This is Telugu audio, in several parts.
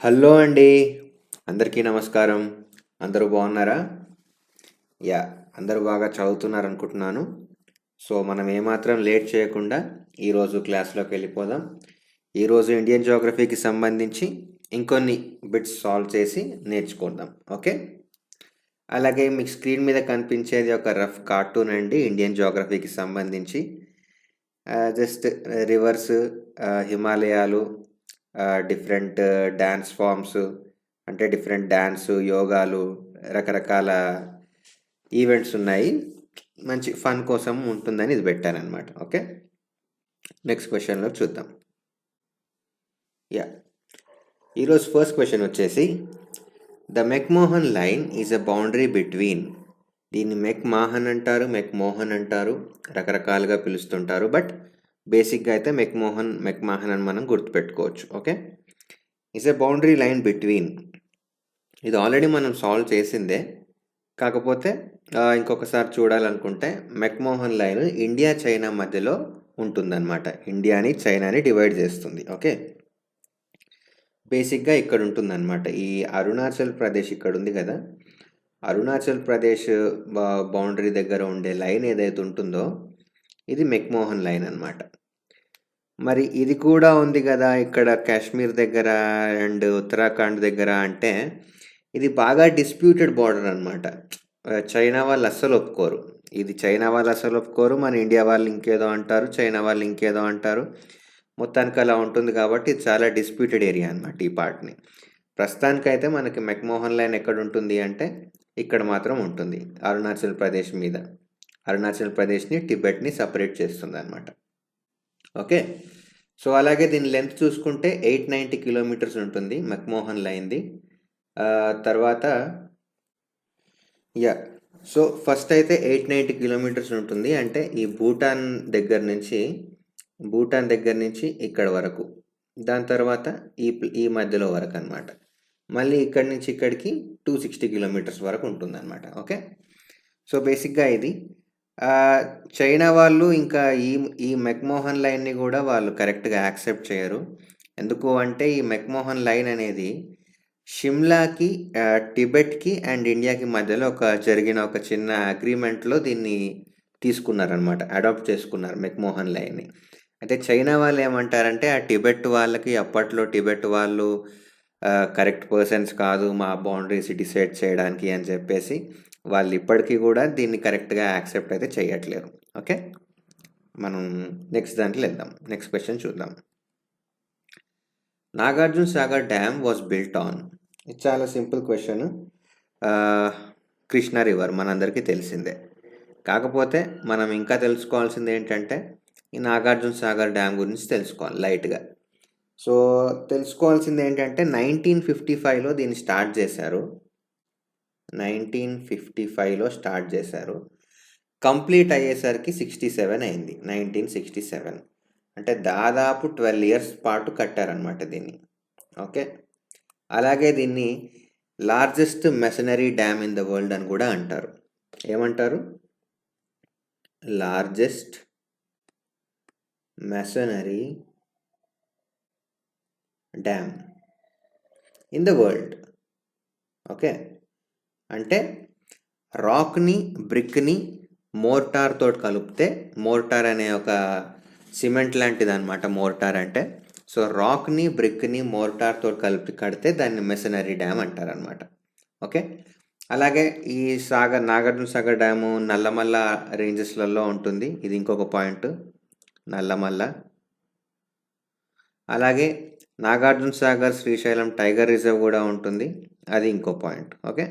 హలో అండి. అందరికీ నమస్కారం. అందరూ బాగున్నారా? యాహ్! అందరూ బాగా చదువుతున్నారనుకుంటున్నాను. సో, మనం ఏమాత్రం లేట్ చేయకుండా ఈరోజు క్లాస్‌లోకి వెళ్ళిపోదాం. ఈరోజు ఇండియన్ జియోగ్రఫీకి సంబంధించి ఇంకొన్ని బిట్స్ సాల్వ్ చేసి నేర్చుకుందాం. ఓకే? అలాగే మీకు స్క్రీన్ మీద కనిపించేది ఒక రఫ్ కార్టూన్ అండి ఇండియన్ జియోగ్రఫీకి సంబంధించి. జస్ట్ రివర్స్, హిమాలయాలు, డిఫరెంట్ డాన్స్ ఫామ్స్, అంటే డిఫరెంట్ డాన్స్, యోగాలు, రకరకాల ఈవెంట్స్ ఉన్నాయి. మంచి ఫన్ కోసం ఉంటుందని ఇది పెట్టానన్నమాట. ఓకే, నెక్స్ట్ క్వశ్చన్లో చూద్దాం. యా, ఈరోజు ఫస్ట్ క్వశ్చన్ వచ్చేసి the McMahon line is a boundary between. దీన్ని మెక్మాహన్ అంటారు, మెక్మోహన్ అంటారు, రకరకాలుగా పిలుస్తుంటారు. బట్ బేసిక్గా అయితే మెక్మాహన్ అని మనం గుర్తుపెట్టుకోవచ్చు. Okay, is a boundary line between. ఇది ఆల్రెడీ మనం సాల్వ్ చేసిందే, కాకపోతే ఇంకొకసారి చూడాలనుకుంటే మెక్మోహన్ లైన్ ఇండియా చైనా మధ్యలో ఉంటుందన్నమాట. ఇండియాని చైనాని డివైడ్ చేస్తుంది. ఓకే, బేసిక్గా ఇక్కడ ఉంటుందన్నమాట. ఈ అరుణాచల్ ప్రదేశ్ ఇక్కడ ఉంది కదా, అరుణాచల్ ప్రదేశ్ బౌండరీ దగ్గర ఉండే లైన్ ఏదైతే ఉంటుందో ఇది మెక్మోహన్ లైన్ అన్నమాట. మరి ఇది కూడా ఉంది కదా ఇక్కడ కాశ్మీర్ దగ్గర అండ్ ఉత్తరాఖండ్ దగ్గర, అంటే ఇది బాగా డిస్ప్యూటెడ్ బార్డర్ అనమాట. చైనా వాళ్ళు అస్సలు ఒప్పుకోరు. ఇది చైనా వాళ్ళు అస్సలు ఒప్పుకోరు, మన ఇండియా వాళ్ళు ఇంకేదో అంటారు, చైనా వాళ్ళు ఇంకేదో అంటారు. మొత్తానికి అలా ఉంటుంది కాబట్టి ఇది చాలా డిస్ప్యూటెడ్ ఏరియా అనమాట ఈ పార్ట్ని. ప్రస్తుతానికైతే మనకి మెక్మోహన్ లైన్ ఎక్కడ ఉంటుంది అంటే ఇక్కడ మాత్రం ఉంటుంది, అరుణాచల్ ప్రదేశ్ మీద. అరుణాచల్ ప్రదేశ్ని టిబెట్ని సపరేట్ చేస్తుంది అనమాట. ఓకే, సో అలాగే దీని లెంత్ చూసుకుంటే 890 కిలోమీటర్స్ ఉంటుంది మెక్మోహన్ లైన్ది. తర్వాత యా, సో ఫస్ట్ అయితే 890 కిలోమీటర్స్ ఉంటుంది, అంటే ఈ భూటాన్ దగ్గర నుంచి ఇక్కడ వరకు. దాని తర్వాత ఈ మధ్యలో వరకు అనమాట. మళ్ళీ ఇక్కడి నుంచి ఇక్కడికి 260 కిలోమీటర్స్ వరకు ఉంటుందన్నమాట. ఓకే, సో బేసిక్గా ఇది చైనా వాళ్ళు ఇంకా ఈ మెక్మోహన్ లైన్ని కూడా వాళ్ళు కరెక్ట్గా యాక్సెప్ట్ చేయరు. ఎందుకు అంటే ఈ మెక్మోహన్ లైన్ అనేది షిమ్లాకి, టిబెట్కి అండ్ ఇండియాకి మధ్యలో జరిగిన ఒక చిన్న అగ్రిమెంట్లో దీన్ని తీసుకున్నారనమాట, అడాప్ట్ చేసుకున్నారు మెక్మోహన్ లైన్ని. అయితే చైనా వాళ్ళు ఏమంటారంటే ఆ టిబెట్ వాళ్ళకి అప్పట్లో టిబెట్ వాళ్ళు కరెక్ట్ పర్సన్స్ కాదు మా బౌండరీస్ డిసైడ్ చేయడానికి అని చెప్పేసి వాళ్ళు ఇప్పటికీ కూడా దీన్ని కరెక్ట్గా యాక్సెప్ట్ అయితే చేయట్లేరు. ఓకే, మనం నెక్స్ట్ దాంట్లో వెళ్దాం. నెక్స్ట్ క్వశ్చన్ చూద్దాం. Nagarjuna Sagar dam was built on. ఇది చాలా సింపుల్ క్వశ్చన్. కృష్ణా రివర్ మనందరికీ తెలిసిందే. కాకపోతే మనం ఇంకా తెలుసుకోవాల్సింది ఏంటంటే ఈ నాగార్జున సాగర్ డ్యామ్ గురించి తెలుసుకోవాలి లైట్గా. సో తెలుసుకోవాల్సింది ఏంటంటే 1955లో దీన్ని స్టార్ట్ చేశారు. 1955లో స్టార్ట్ చేశారు, కంప్లీట్ అయ్యేసరికి 67 అయింది. 1967 అంటే దాదాపు 12 ఇయర్స్ పాటు కట్టారనమాట దీన్ని. ఓకే, అలాగే దీన్ని largest machinery dam in the world అని కూడా అంటారు. ఏమంటారు? Largest machinery dam in the world. Okay, అంటే రాక్ని, బ్రిక్ని మోర్టార్ తోటి కలిపితే, మోర్టార్ అనే ఒక సిమెంట్ లాంటిది అనమాట మోర్టార్ అంటే. సో రాక్ని, బ్రిక్ని మోర్టార్ తోటి కలిపి కడితే దాన్ని మెషనరీ డ్యామ్ అంటారనమాట. ఓకే, అలాగే ఈ నాగార్జున సాగర్ డ్యాము నల్లమల్ల రేంజెస్లలో ఉంటుంది, ఇది ఇంకొక పాయింట్, నల్లమల్ల. అలాగే నాగార్జున సాగర్ శ్రీశైలం టైగర్ రిజర్వ్ కూడా ఉంటుంది, అది ఇంకో పాయింట్. ఓకే,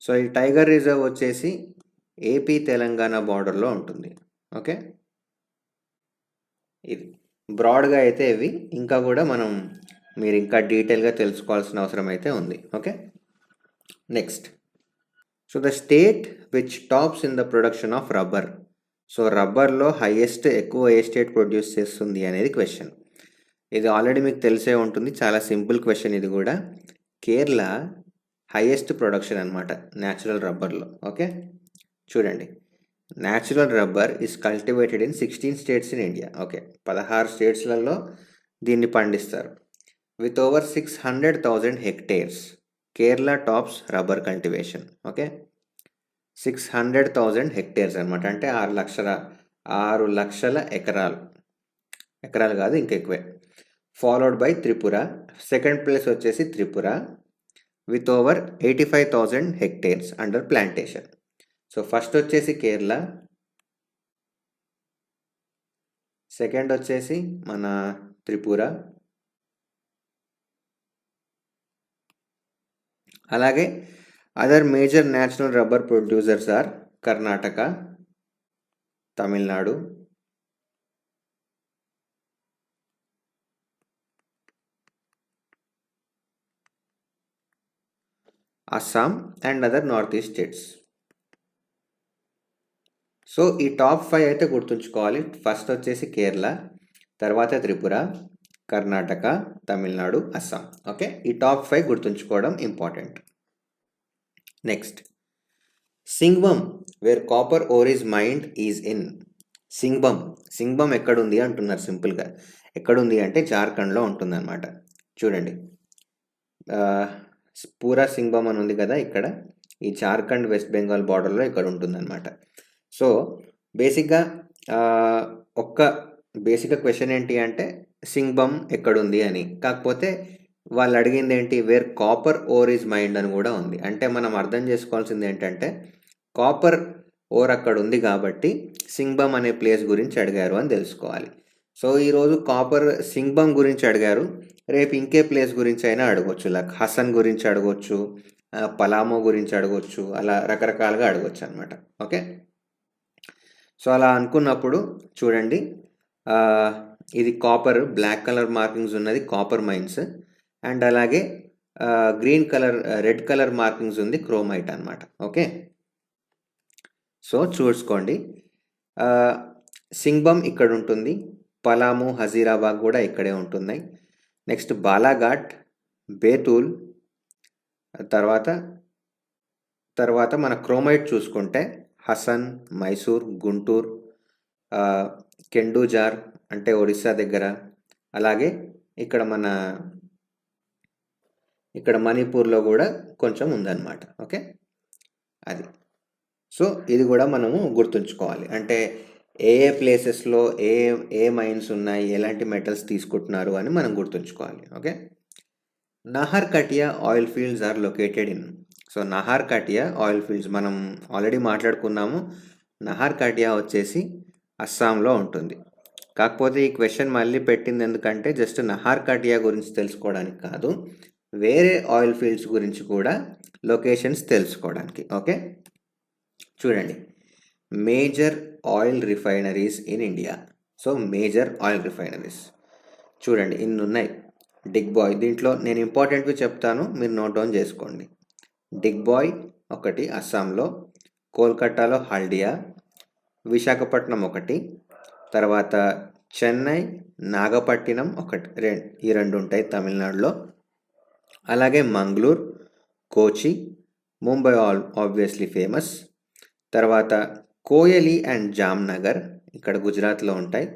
సో ఈ టైగర్ రిజర్వ్ వచ్చేసి ఏపీ తెలంగాణ బార్డర్లో ఉంటుంది. ఓకే, ఇది బ్రాడ్గా అయితే ఇవి, ఇంకా కూడా మీరు ఇంకా డీటెయిల్గా తెలుసుకోవాల్సిన అవసరం అయితే ఉంది. Okay, next. So the state which tops in the production of rubber. So రబ్బర్లో ఎక్కువ ఏ స్టేట్ ప్రొడ్యూస్ చేస్తుంది అనేది క్వశ్చన్. ఇది ఆల్రెడీ మీకు తెలిసే ఉంటుంది, చాలా సింపుల్ క్వశ్చన్ ఇది కూడా. కేరళ హైయెస్ట్ ప్రొడక్షన్ అనమాట న్యాచురల్ రబ్బర్లో. ఓకే, చూడండి, natural rubber is cultivated in 16 states in India. Okay, 16 స్టేట్స్లలో దీన్ని పండిస్తారు. With over 600,000 hectares Kerala tops rubber cultivation. Okay, 600,000 hectares అనమాట, అంటే 6 లక్షల ఎకరాలు కాదు, ఇంకెక్కువే. Followed by Tripura, second place వచ్చేసి Tripura with over 85,000 hectares under plantation. So first వచ్చేసి కేరళ, సెకండ్ వచ్చేసి మన త్రిపుర, అలాగే other major national rubber producers are Karnataka, Tamil Nadu, Assam and other north east states. So ఈ టాప్ 5 అయితే గుర్తుంచుకోవాలి. ఫస్ట్ వచ్చేసి కేరళ, తర్వాత త్రిపుర, కర్ణాటక, తమిళనాడు, అస్సాం. ఓకే, ఈ టాప్ 5 గుర్తుంచుకోవడం important. Next, Singhbhum wear copper ore is mind is in. Singhbhum ఎక్కడుంది అంటున్నారు సింపుల్గా. ఎక్కడుంది అంటే జార్ఖండ్లో ఉంటుంది అనమాట. చూడండి, పూరా సింగ్బమ్ అని ఉంది కదా ఇక్కడ, ఈ జార్ఖండ్ వెస్ట్ బెంగాల్ బార్డర్లో ఇక్కడ ఉంటుంది అనమాట. సో బేసిక్గా బేసిక్గా క్వశ్చన్ ఏంటి అంటే సింగ్బమ్ ఎక్కడుంది అని. కాకపోతే వాళ్ళు అడిగింది ఏంటి, where copper ore is mined అని కూడా ఉంది. అంటే మనం అర్థం చేసుకోవాల్సింది ఏంటంటే కాపర్ ఓర్ అక్కడ ఉంది కాబట్టి సింగ్బమ్ అనే ప్లేస్ గురించి అడిగారు అని తెలుసుకోవాలి. సో ఈరోజు కాపర్ సింగ్బమ్ గురించి అడిగారు, రేపు ఇంకే ప్లేస్ గురించి అయినా అడగవచ్చు. లైక్ హసన్ గురించి అడగవచ్చు, పలామో గురించి అడగవచ్చు, అలా రకరకాలుగా అడగవచ్చు అనమాట. ఓకే, సో అలా అనుకున్నప్పుడు చూడండి, ఇది కాపర్, బ్లాక్ కలర్ మార్కింగ్స్ ఉన్నది కాపర్ మైన్స్, అండ్ అలాగే రెడ్ కలర్ మార్కింగ్స్ ఉంది క్రోమైట్ అనమాట. ఓకే, సో చూసుకోండి, సింగ్బమ్ ఇక్కడ ఉంటుంది, పలాము, హజీరాబాద్ కూడా ఇక్కడే ఉంటున్నాయి. నెక్స్ట్ బాలాఘాట్, బేతూల్, తర్వాత మన క్రోమైట్ చూసుకుంటే హసన్, మైసూర్, గుంటూరు, కెండూజార్ అంటే ఒడిస్సా దగ్గర, అలాగే ఇక్కడ మణిపూర్లో కూడా కొంచెం ఉందన్నమాట. ఓకే, అది. సో ఇది కూడా మనము గుర్తుంచుకోవాలి. అంటే ఏ ప్లేసెస్లో ఏ మైన్స్ ఉన్నాయి, ఎలాంటి మెటల్స్ తీసుకుంటున్నారు అని మనం గుర్తుంచుకోవాలి. Okay, Naharkatiya oil fields are located in. So Naharkatiya oil fields మనం ఆల్రెడీ మాట్లాడుకున్నాము. నహర్ కటియా వచ్చేసి అస్సాంలో ఉంటుంది. కాకపోతే ఈ క్వశ్చన్ మళ్ళీ పెట్టింది ఎందుకంటే జస్ట్ నహర్ కటియా గురించి తెలుసుకోవడానికి కాదు, వేరే ఆయిల్ ఫీల్డ్స్ గురించి కూడా లొకేషన్స్ తెలుసుకోవడానికి. ఓకే, చూడండి, major oil refineries in India. So major oil refineries చూడండి, ఇన్ని ఉన్నాయి. డిగ్బాయ్, దీంట్లో నేను ఇంపార్టెంట్వి చెప్తాను, మీరు నోట్ డౌన్ చేసుకోండి. డిగ్బాయ్ ఒకటి అస్సాంలో, కోల్కతాలో హల్డియా, విశాఖపట్నం ఒకటి, తర్వాత చెన్నై, నాగపట్టినం ఒకటి, ఈ రెండు ఉంటాయి తమిళనాడులో. అలాగే మంగళూరు, కోచి, ముంబై ఆబ్వియస్లీ ఫేమస్. తర్వాత కోయలి అండ్ జామ్నగర్ ఇక్కడ గుజరాత్లో ఉంటాయి.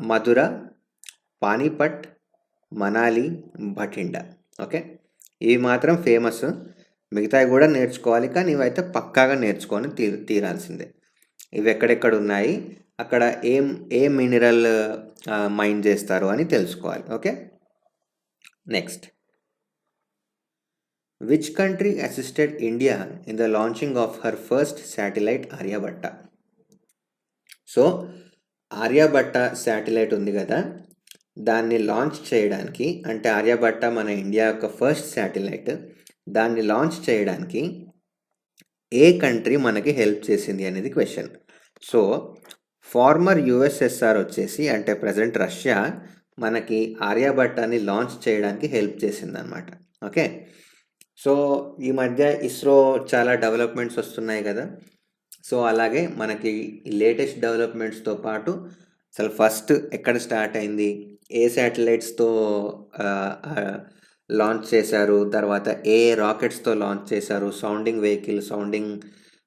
మధుర, పానీపట్, మనాలి, భటిండా. ఓకే, ఇవి మాత్రం ఫేమస్, మిగతావి కూడా నేర్చుకోవాలి, కానీ ఇవైతే పక్కాగా నేర్చుకొని తీరాల్సిందే. ఇవి ఎక్కడెక్కడ ఉన్నాయి, అక్కడ ఏ మినరల్ మైన్ చేస్తారు అని తెలుసుకోవాలి. Okay, next, which country assisted India in the launching of her first satellite Aryabhata. So Aryabhata satellite ఉంది కదా, దాన్ని లాంచ్ చేయడానికి, అంటే ఆర్యభట్ట మన ఇండియా యొక్క ఫస్ట్ శాటిలైట్, దాన్ని లాంచ్ చేయడానికి ఏ కంట్రీ మనకి హెల్ప్ చేసింది అనేది క్వశ్చన్. సో ఫార్మర్ యుఎస్ఎస్ఆర్ వచ్చేసి, అంటే ప్రజెంట్ రష్యా, మనకి ఆర్యభట్టాన్ని లాంచ్ చేయడానికి హెల్ప్ చేసింది అనమాట. ఓకే, సో ఈ మధ్య ఇస్రో చాలా డెవలప్మెంట్స్ వస్తున్నాయి కదా, సో అలాగే మనకి లేటెస్ట్ డెవలప్మెంట్స్తో పాటు అసలు ఫస్ట్ ఎక్కడ స్టార్ట్ అయింది, ఏ శాటిలైట్స్తో లాంచ్ చేశారు, తర్వాత ఏ రాకెట్స్తో లాంచ్ చేశారు, సౌండింగ్ వెహికల్, సౌండింగ్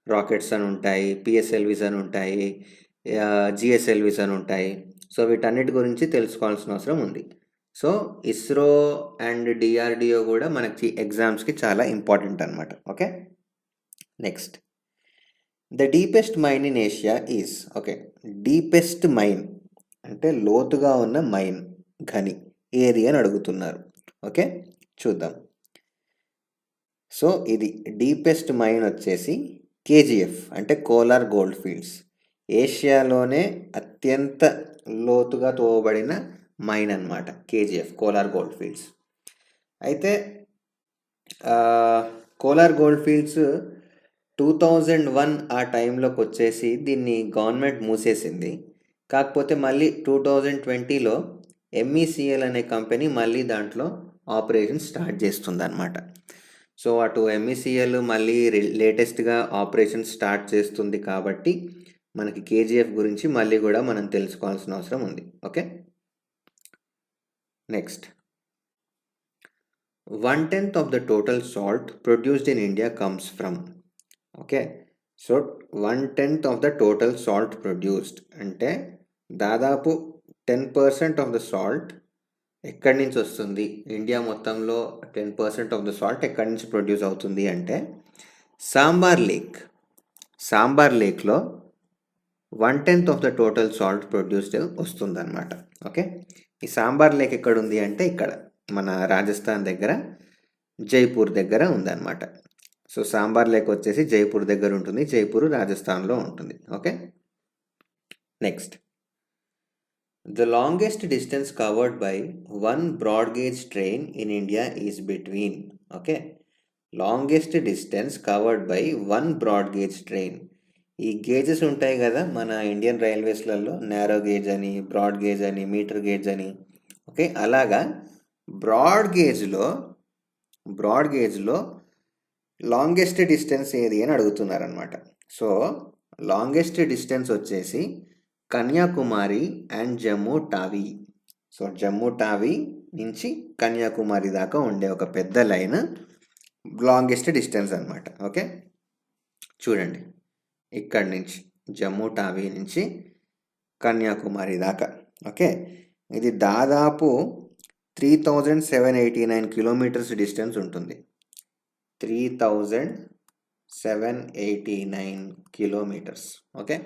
రాకెట్స్ అని ఉంటాయి, పిఎస్ఎల్విస్ అని ఉంటాయి, జిఎస్ఎల్విస్ అని ఉంటాయి. సో వీటన్నిటి గురించి తెలుసుకోవాల్సిన అవసరం ఉంది. సో ఇస్రో అండ్ డిఆర్డిఓ కూడా మనకి ఎగ్జామ్స్కి చాలా ఇంపార్టెంట్ అనమాట. Okay, next the deepest mine in Asia is. Okay, deepest mine అంటే లోతుగా ఉన్న మైన్ ఖని ఏది అని అడుగుతున్నారు. ఓకే, చూద్దాం. సో ఇది డీపెస్ట్ మైన్ వచ్చేసి కేజీఎఫ్ అంటే కోలార్ గోల్డ్ ఫీల్డ్స్. ఏషియాలోనే అత్యంత లోతుగా తోవబడిన మైన్ అన్నమాట కేజీఎఫ్, కోలార్ గోల్డ్ ఫీల్డ్స్. అయితే కోలార్ గోల్డ్ ఫీల్డ్స్ 2001 ఆ టైంలోకి వచ్చేసి దీన్ని గవర్నమెంట్ మూసేసింది. కాకపోతే మళ్ళీ 2020లో ఎంఈసిఎల్ అనే కంపెనీ మళ్ళీ దాంట్లో ఆపరేషన్ స్టార్ట్ చేస్తుంది అనమాట. సో అటు ఎంఈసిఎల్ మళ్ళీ లేటెస్ట్గా ఆపరేషన్ స్టార్ట్ చేస్తుంది కాబట్టి మనకి కేజీఎఫ్ గురించి మళ్ళీ కూడా మనం తెలుసుకోవాల్సిన అవసరం ఉంది. Okay, next 1/10 of the total salt produced in India comes from. Okay, so 1/10 of the total salt produced అంటే దాదాపు 10% ఆఫ్ ద సాల్ట్ ఎక్కడి నుంచి వస్తుంది? ఇండియా మొత్తంలో 10% ఆఫ్ ద సాల్ట్ ఎక్కడి నుంచి ప్రొడ్యూస్ అవుతుంది అంటే సాంబార్ లేక్. సాంబార్ లేక్లో 1/10 of the total salt produced వస్తుంది అనమాట. ఓకే, ఈ సాంబార్ లేక్ ఎక్కడ ఉంది అంటే ఇక్కడ మన రాజస్థాన్ దగ్గర జైపూర్ దగ్గర ఉందన్నమాట. సో సాంబార్ లేక్ వచ్చేసి జైపూర్ దగ్గర ఉంటుంది, జైపూర్ రాజస్థాన్లో ఉంటుంది. Okay, next the longest distance covered by one broad gauge train in India is between. Okay, longest distance covered by one broad gauge train. ఈ గేజెస్ ఉంటాయి కదా మన ఇండియన్ రైల్వేస్లలో, నారో గేజ్ అని, బ్రాడ్ గేజ్ అని, మీటర్ గేజ్ అని. ఓకే, అలాగా బ్రాడ్ గేజ్లో లాంగెస్ట్ డిస్టెన్స్ ఏది అని అడుగుతున్నారనమాట. సో లాంగెస్ట్ డిస్టెన్స్ వచ్చేసి కన్యాకుమారి అండ్ జమ్మూ తావి. సో జమ్మూ తావి నుంచి కన్యాకుమారి దాకా ఉండే ఒక పెద్ద లైన్ లాంగెస్ట్ డిస్టెన్స్ అనమాట. ఓకే, చూడండి ఇక్కడి నుంచి జమ్మూ తావి నుంచి కన్యాకుమారి దాకా. ఓకే, ఇది దాదాపు 3789 కిలోమీటర్స్ డిస్టెన్స్ ఉంటుంది. 3789 కిలోమీటర్స్. ఓకే,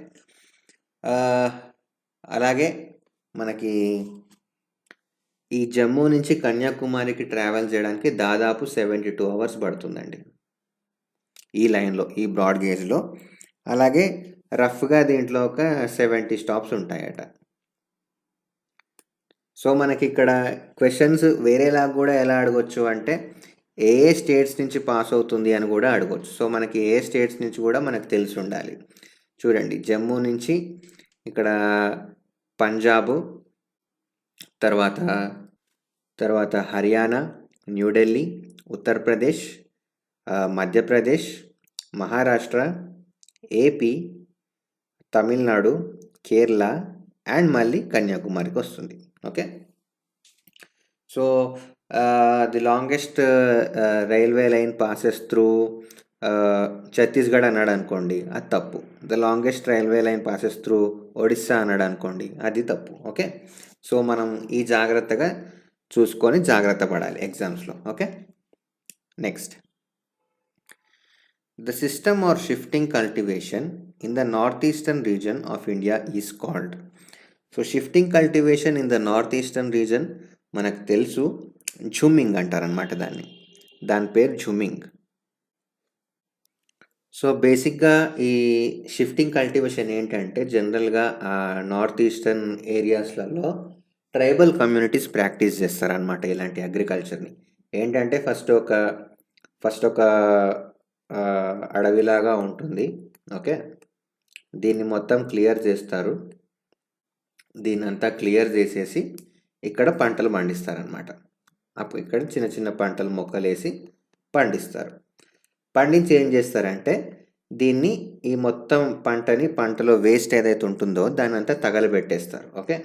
అలాగే మనకి ఈ జమ్మూ నుంచి కన్యాకుమారికి ట్రావెల్ చేయడానికి దాదాపు 72 అవర్స్ పడుతుందండి ఈ లైన్లో, ఈ బ్రాడ్ గేజ్లో. అలాగే రఫ్గా దీంట్లో ఒక 70 స్టాప్స్ ఉంటాయట. సో మనకి ఇక్కడ క్వశ్చన్స్ వేరేలాగా కూడా ఎలా అడగొచ్చు అంటే ఏ స్టేట్స్ నుంచి పాస్ అవుతుంది అని కూడా అడగొచ్చు. సో మనకి ఏ స్టేట్స్ నుంచి కూడా మనకు తెలిసి ఉండాలి. చూడండి జమ్మూ నుంచి ఇక్కడ పంజాబ్, తర్వాత హర్యానా, న్యూఢిల్లీ, ఉత్తరప్రదేశ్, మధ్యప్రదేశ్, మహారాష్ట్ర, ఏపీ, తమిళనాడు, కేరళ అండ్ మళ్ళీ కన్యాకుమారికి వస్తుంది. Okay, so the longest railway line passes through Chhattisgarh అన్నాడు అనుకోండి, అది తప్పు. The longest railway line passes through Odisha అన్నాడు అనుకోండి, అది తప్పు. ఓకే, సో మనం ఈ జాగ్రత్తగా చూసుకొని జాగ్రత్త పడాలి ఎగ్జామ్స్లో. Okay, next the system or shifting cultivation in the north eastern region of India is called. So shifting cultivation in the north eastern region మనకు తెలుసు, ఝుమ్మింగ్ అంటారనమాట దాని పేరు ఝుమ్మింగ్. సో బేసిక్గా ఈ షిఫ్టింగ్ కల్టివేషన్ ఏంటంటే జనరల్గా నార్త్ ఈస్టర్న్ ఏరియాస్లలో ట్రైబల్ కమ్యూనిటీస్ ప్రాక్టీస్ చేస్తారనమాట ఇలాంటి అగ్రికల్చర్ని. ఏంటంటే ఫస్ట్ ఒక అడవిలాగా ఉంటుంది. ఓకే, దీన్ని మొత్తం క్లియర్ చేస్తారు. దీన్నంతా క్లియర్ చేసేసి ఇక్కడ పంటలు పండిస్తారనమాట. అప్పుడు ఇక్కడ చిన్న చిన్న పంటలు మొక్కలేసి పండిస్తారు. పండించి ఏం చేస్తారంటే దీన్ని ఈ మొత్తం పంటలో వేస్ట్ ఏదైతే ఉంటుందో దాన్ని అంతా తగలబెట్టేస్తారు. ఓకే,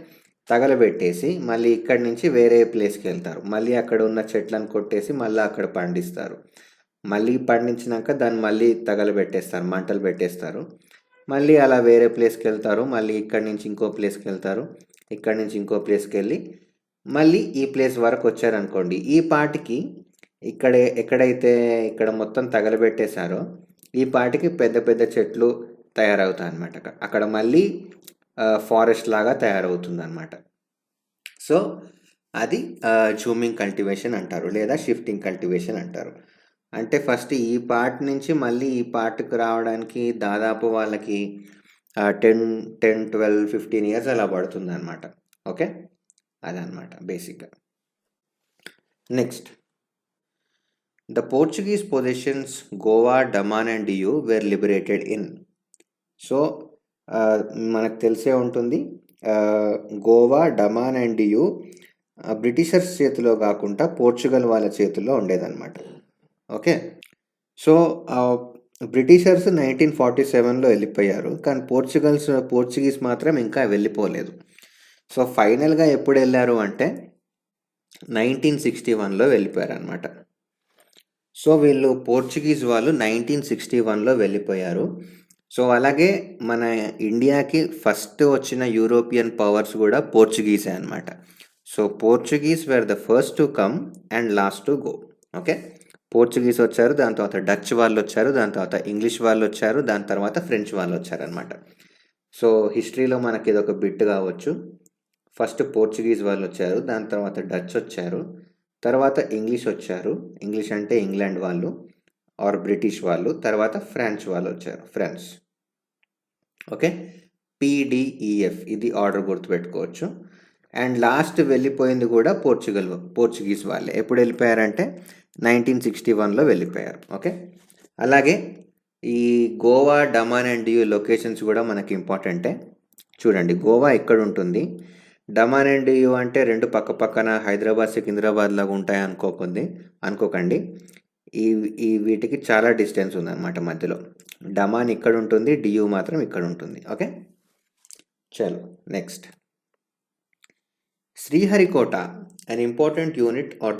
తగలబెట్టేసి మళ్ళీ ఇక్కడి నుంచి వేరే ప్లేస్కి వెళ్తారు. మళ్ళీ అక్కడ ఉన్న చెట్లను కొట్టేసి మళ్ళీ అక్కడ పండిస్తారు. మళ్ళీ పండించినాక దాన్ని మళ్ళీ తగలబెట్టేస్తారు, మంటలు పెట్టేస్తారు. మళ్ళీ అలా వేరే ప్లేస్కి వెళ్తారు. మళ్ళీ ఇక్కడి నుంచి ఇంకో ప్లేస్కి వెళ్తారు. ఇక్కడ నుంచి ఇంకో ప్లేస్కి వెళ్ళి మళ్ళీ ఈ ప్లేస్ వరకు వచ్చారనుకోండి, ఈ పాటికి ఎక్కడైతే ఇక్కడ మొత్తం తగలబెట్టేశారో ఈ పాటికి పెద్ద పెద్ద చెట్లు తయారవుతాయి అన్నమాట. అక్కడ మళ్ళీ ఫారెస్ట్ లాగా తయారవుతుంది అనమాట. సో అది జూమింగ్ కల్టివేషన్ అంటారు, లేదా షిఫ్టింగ్ కల్టివేషన్ అంటారు. అంటే ఫస్ట్ ఈ పార్ట్ నుంచి మళ్ళీ ఈ పార్ట్కి రావడానికి దాదాపు వాళ్ళకి 10-12-15 ఇయర్స్ అలా పడుతుంది అనమాట. ఓకే, అదనమాట బేసిక్గా. Next, the Portuguese positions Goa, Daman and Diu were liberated in. So మనకు తెలిసే ఉంటుంది, గోవా, డమాన్ అండ్ డియూ బ్రిటిషర్స్ చేతిలో కాకుండా పోర్చుగల్ వాళ్ళ చేతుల్లో ఉండేదన్నమాట. ఓకే, సో బ్రిటిషర్స్ 1947లో వెళ్ళిపోయారు, కానీ పోర్చుగీస్ మాత్రం ఇంకా వెళ్ళిపోలేదు. సో ఫైనల్గా ఎప్పుడు వెళ్ళారు అంటే 1961లో వెళ్ళిపోయారు అనమాట. సో వీళ్ళు పోర్చుగీస్ వాళ్ళు 1961లో వెళ్ళిపోయారు. సో అలాగే మన ఇండియాకి ఫస్ట్ వచ్చిన యూరోపియన్ పవర్స్ కూడా పోర్చుగీసే అనమాట. So Portuguese wear the first to come and last to go. Okay, Portuguese వచ్చారు, దాని తర్వాత డచ్ వాళ్ళు వచ్చారు, దాని తర్వాత ఇంగ్లీష్ వాళ్ళు వచ్చారు, దాని తర్వాత ఫ్రెంచ్ వాళ్ళు వచ్చారనమాట. సో హిస్టరీలో మనకి ఇది ఒక బిట్ కావచ్చు. ఫస్ట్ పోర్చుగీస్ వాళ్ళు వచ్చారు, దాని తర్వాత డచ్ వచ్చారు, తర్వాత ఇంగ్లీష్ వచ్చారు, ఇంగ్లీష్ అంటే ఇంగ్లాండ్ వాళ్ళు ఆర్ బ్రిటిష్ వాళ్ళు, తర్వాత ఫ్రెంచ్ వాళ్ళు వచ్చారు, ఫ్రాన్స్. ఓకే, PDEF ఇది ఆర్డర్ గుర్తుపెట్టుకోవచ్చు. అండ్ లాస్ట్ వెళ్ళిపోయింది కూడా పోర్చుగీస్ వాళ్ళే. ఎప్పుడు వెళ్ళిపోయారంటే 1961లో వెళ్ళిపోయారు. ఓకే, అలాగే ఈ గోవా, డమాన్ అండ్ డియూ లొకేషన్స్ కూడా మనకి ఇంపార్టెంటే. చూడండి, గోవా ఎక్కడ ఉంటుంది, డమాన్ అండ్ డియూ అంటే రెండు పక్క పక్కన హైదరాబాద్ సికింద్రాబాద్ లాగా ఉంటాయి అనుకోకండి. ఈ వీటికి చాలా డిస్టెన్స్ ఉందన్నమాట మధ్యలో. డమాన్ ఇక్కడ ఉంటుంది, డియూ మాత్రం ఇక్కడ ఉంటుంది. ఓకే, చలో next. Sriharikota, an important unit of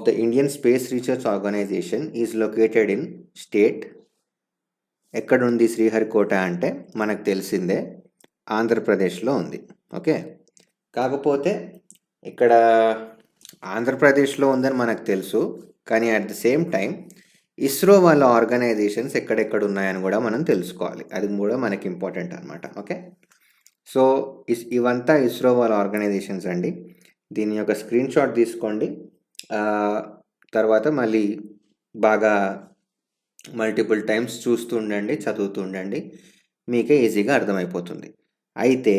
the Indian Space Research Organization is located in state. ఎక్కడుంది శ్రీహరికోట అంటే మనకు తెలిసిందే, ఆంధ్రప్రదేశ్లో ఉంది. ఓకే, కాకపోతే ఇక్కడ ఆంధ్రప్రదేశ్లో ఉందని మనకు తెలుసు, కానీ at the same time ISRO వాళ్ళ ఆర్గనైజేషన్స్ ఎక్కడెక్కడ ఉన్నాయని కూడా మనం తెలుసుకోవాలి. అది కూడా మనకి ఇంపార్టెంట్ అనమాట. ఓకే, సో ఇవంతా ఇస్రో వాళ్ళ ఆర్గనైజేషన్స్ అండి. దీని యొక్క స్క్రీన్ షాట్ తీసుకోండి, తర్వాత మళ్ళీ బాగా మల్టిపుల్ టైమ్స్ చూస్తూ ఉండండి, చదువుతూ ఉండండి, మీకే ఈజీగా అర్థమైపోతుంది. అయితే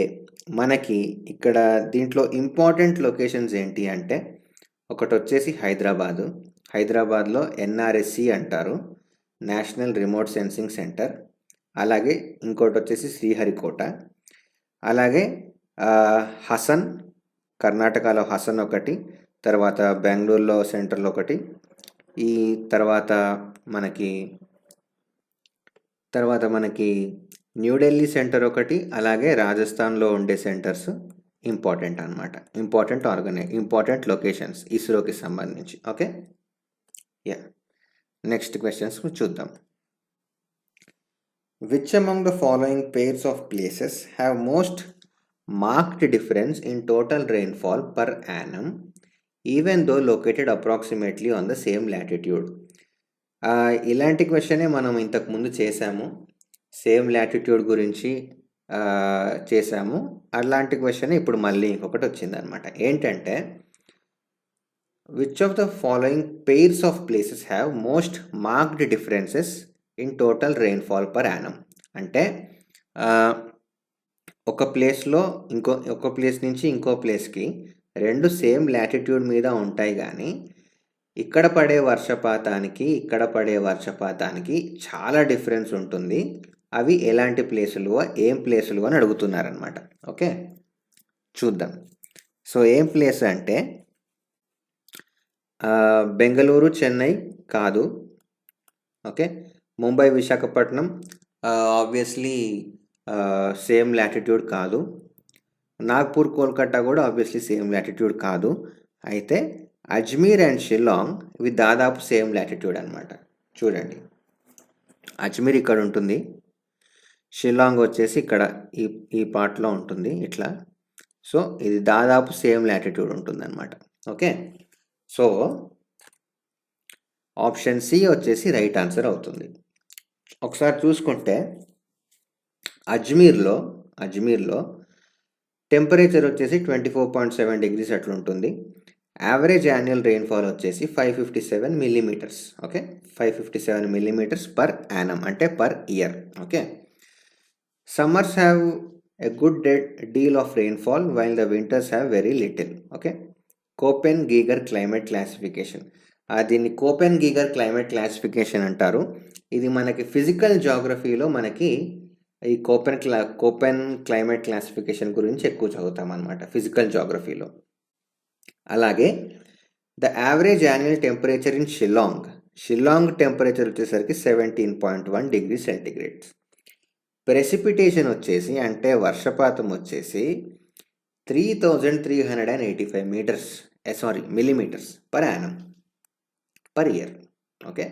మనకి ఇక్కడ దీంట్లో ఇంపార్టెంట్ లొకేషన్స్ ఏంటి అంటే, ఒకటి వచ్చేసి హైదరాబాద్లో NRSC అంటారు, నేషనల్ రిమోట్ సెన్సింగ్ సెంటర్. అలాగే ఇంకోటి వచ్చేసి శ్రీహరికోట. అలాగే హసన్, కర్ణాటకలో హసన్ ఒకటి, తర్వాత బెంగళూరులో సెంటర్లో ఒకటి, ఈ తర్వాత మనకి న్యూఢిల్లీ సెంటర్ ఒకటి, అలాగే రాజస్థాన్లో ఉండే సెంటర్స్ ఇంపార్టెంట్ అనమాట. ఇంపార్టెంట్ లొకేషన్స్ ఇస్రోకి సంబంధించి. ఓకే, యా, నెక్స్ట్ క్వశ్చన్స్ చూద్దాం. Which among the following pairs of places have most marked difference in total rainfall per annum even though located approximately on the same latitude? ఇలాంటి క్వశ్చనే మనం ఇంతకు ముందు చేసాము, సేమ్ లాటిట్యూడ్ గురించి చేసాము. అలాంటి క్వశ్చన్ ఇప్పుడు మళ్ళీ ఇంకొకటి వచ్చిందనమాట. ఏంటంటే, which of the following pairs of places have most marked differences in total rainfall per annum. అంటే ఒక ప్లేస్ నుంచి ఇంకో ప్లేస్కి రెండు సేమ్ లాటిట్యూడ్ మీద ఉంటాయి, కానీ ఇక్కడ పడే వర్షపాతానికి చాలా డిఫరెన్స్ ఉంటుంది. అవి ఎలాంటి ప్లేసులు, ఏం ప్లేసులు అని అడుగుతున్నారనమాట. ఓకే, చూద్దాం. సో ఏం ప్లేస్ అంటే బెంగళూరు, చెన్నై కాదు. Okay, Mumbai, Visakhapatnam obviously same latitude కాదు. నాగ్పూర్, కోల్కతా కూడా ఆబ్వియస్లీ సేమ్ లాటిట్యూడ్ కాదు. అయితే అజ్మీర్ అండ్ షిల్లాంగ్ ఇవి దాదాపు సేమ్ లాటిట్యూడ్ అనమాట. చూడండి, అజ్మీర్ ఇక్కడ ఉంటుంది, షిల్లాంగ్ వచ్చేసి ఇక్కడ ఈ ఈ పార్ట్లో ఉంటుంది ఇట్లా. సో ఇది దాదాపు సేమ్ లాటిట్యూడ్ ఉంటుందన్నమాట. ఓకే, సో ఆప్షన్ సి వచ్చేసి రైట్ ఆన్సర్ అవుతుంది. ఒకసారి చూసుకుంటే అజ్మీర్లో టెంపరేచర్ వచ్చేసి 24.7 డిగ్రీస్ అట్లా ఉంటుంది. యావరేజ్ యాన్యువల్ రెయిన్ఫాల్ వచ్చేసి 557 millimetres. Okay, 557 millimetres per annum అంటే per year. Okay, summers have a good deal of rainfall while the winters have very little. Okay, Koppen Geiger climate classification, దీన్ని కోపెన్ గీగర్ క్లైమేట్ క్లాసిఫికేషన్ అంటారు. ఇది మనకి ఫిజికల్ జాగ్రఫీలో మనకి ఈ కోపెన్ క్లైమేట్ క్లాసిఫికేషన్ గురించి ఎక్కువ చదువుతాం అనమాట ఫిజికల్ జాగ్రఫీలో. అలాగే the average annual temperature in Shillong temperature వచ్చేసరికి 17.1 డిగ్రీ సెంటిగ్రేడ్స్. ప్రెసిపిటేషన్ వచ్చేసి అంటే వర్షపాతం వచ్చేసి 3385 millimetres per annum per year. Okay,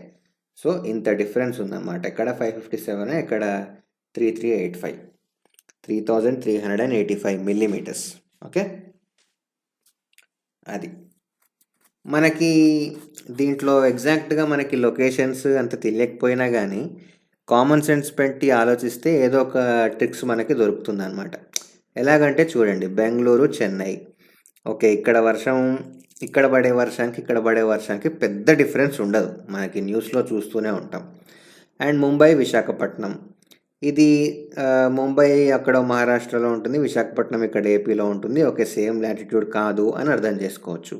so ఇంత డిఫరెన్స్ ఉందన్నమాట. ఇక్కడ 557, ఇక్కడ 3385 మిల్లీమీటర్స్. ఓకే, అది మనకి దీంట్లో ఎగ్జాక్ట్గా మనకి లొకేషన్స్ అంత తెలియకపోయినా కానీ కామన్ సెన్స్ పెట్టి ఆలోచిస్తే ఏదో ఒక ట్రిక్స్ మనకి దొరుకుతుంది అనమాట. ఎలాగంటే చూడండి, బెంగళూరు, చెన్నై, ఓకే, ఇక్కడ పడే వర్షానికి పెద్ద డిఫరెన్స్ ఉండదు, మనకి న్యూస్లో చూస్తూనే ఉంటాం. అండ్ ముంబై, విశాఖపట్నం, ఇది ముంబై అక్కడ మహారాష్ట్రలో ఉంటుంది, విశాఖపట్నం ఇక్కడ ఏపీలో ఉంటుంది. ఓకే, సేమ్ లాటిట్యూడ్ కాదు అని అర్థం చేసుకోవచ్చు.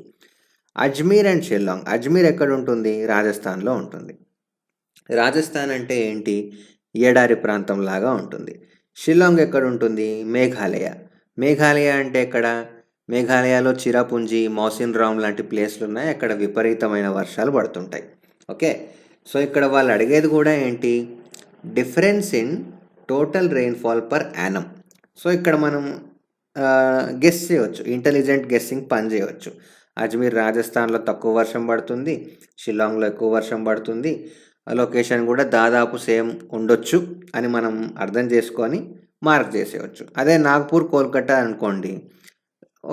అజ్మీర్ అండ్ షిల్లాంగ్, అజ్మీర్ ఎక్కడ ఉంటుంది? రాజస్థాన్లో ఉంటుంది. రాజస్థాన్ అంటే ఏంటి? ఎడారి ప్రాంతం లాగా ఉంటుంది. షిల్లాంగ్ ఎక్కడ ఉంటుంది? మేఘాలయ అంటే ఎక్కడ? మేఘాలయలో చిరాపుంజి, మౌసిన్ రామ్ లాంటి ప్లేస్లు ఉన్నాయి, అక్కడ విపరీతమైన వర్షాలు పడుతుంటాయి. ఓకే, సో ఇక్కడ వాళ్ళు అడిగేది కూడా ఏంటి? Difference in total rainfall per annum. So ఇక్కడ మనం గెస్ చేయవచ్చు, ఇంటెలిజెంట్ గెస్సింగ్ పని చేయవచ్చు. అజ్మీర్ రాజస్థాన్లో తక్కువ వర్షం పడుతుంది, షిల్లాంగ్లో ఎక్కువ వర్షం పడుతుంది, లొకేషన్ కూడా దాదాపు సేమ్ ఉండొచ్చు అని మనం అర్థం చేసుకొని మార్క్ చేసేయచ్చు. అదే నాగ్పూర్, కోల్కతా అనుకోండి,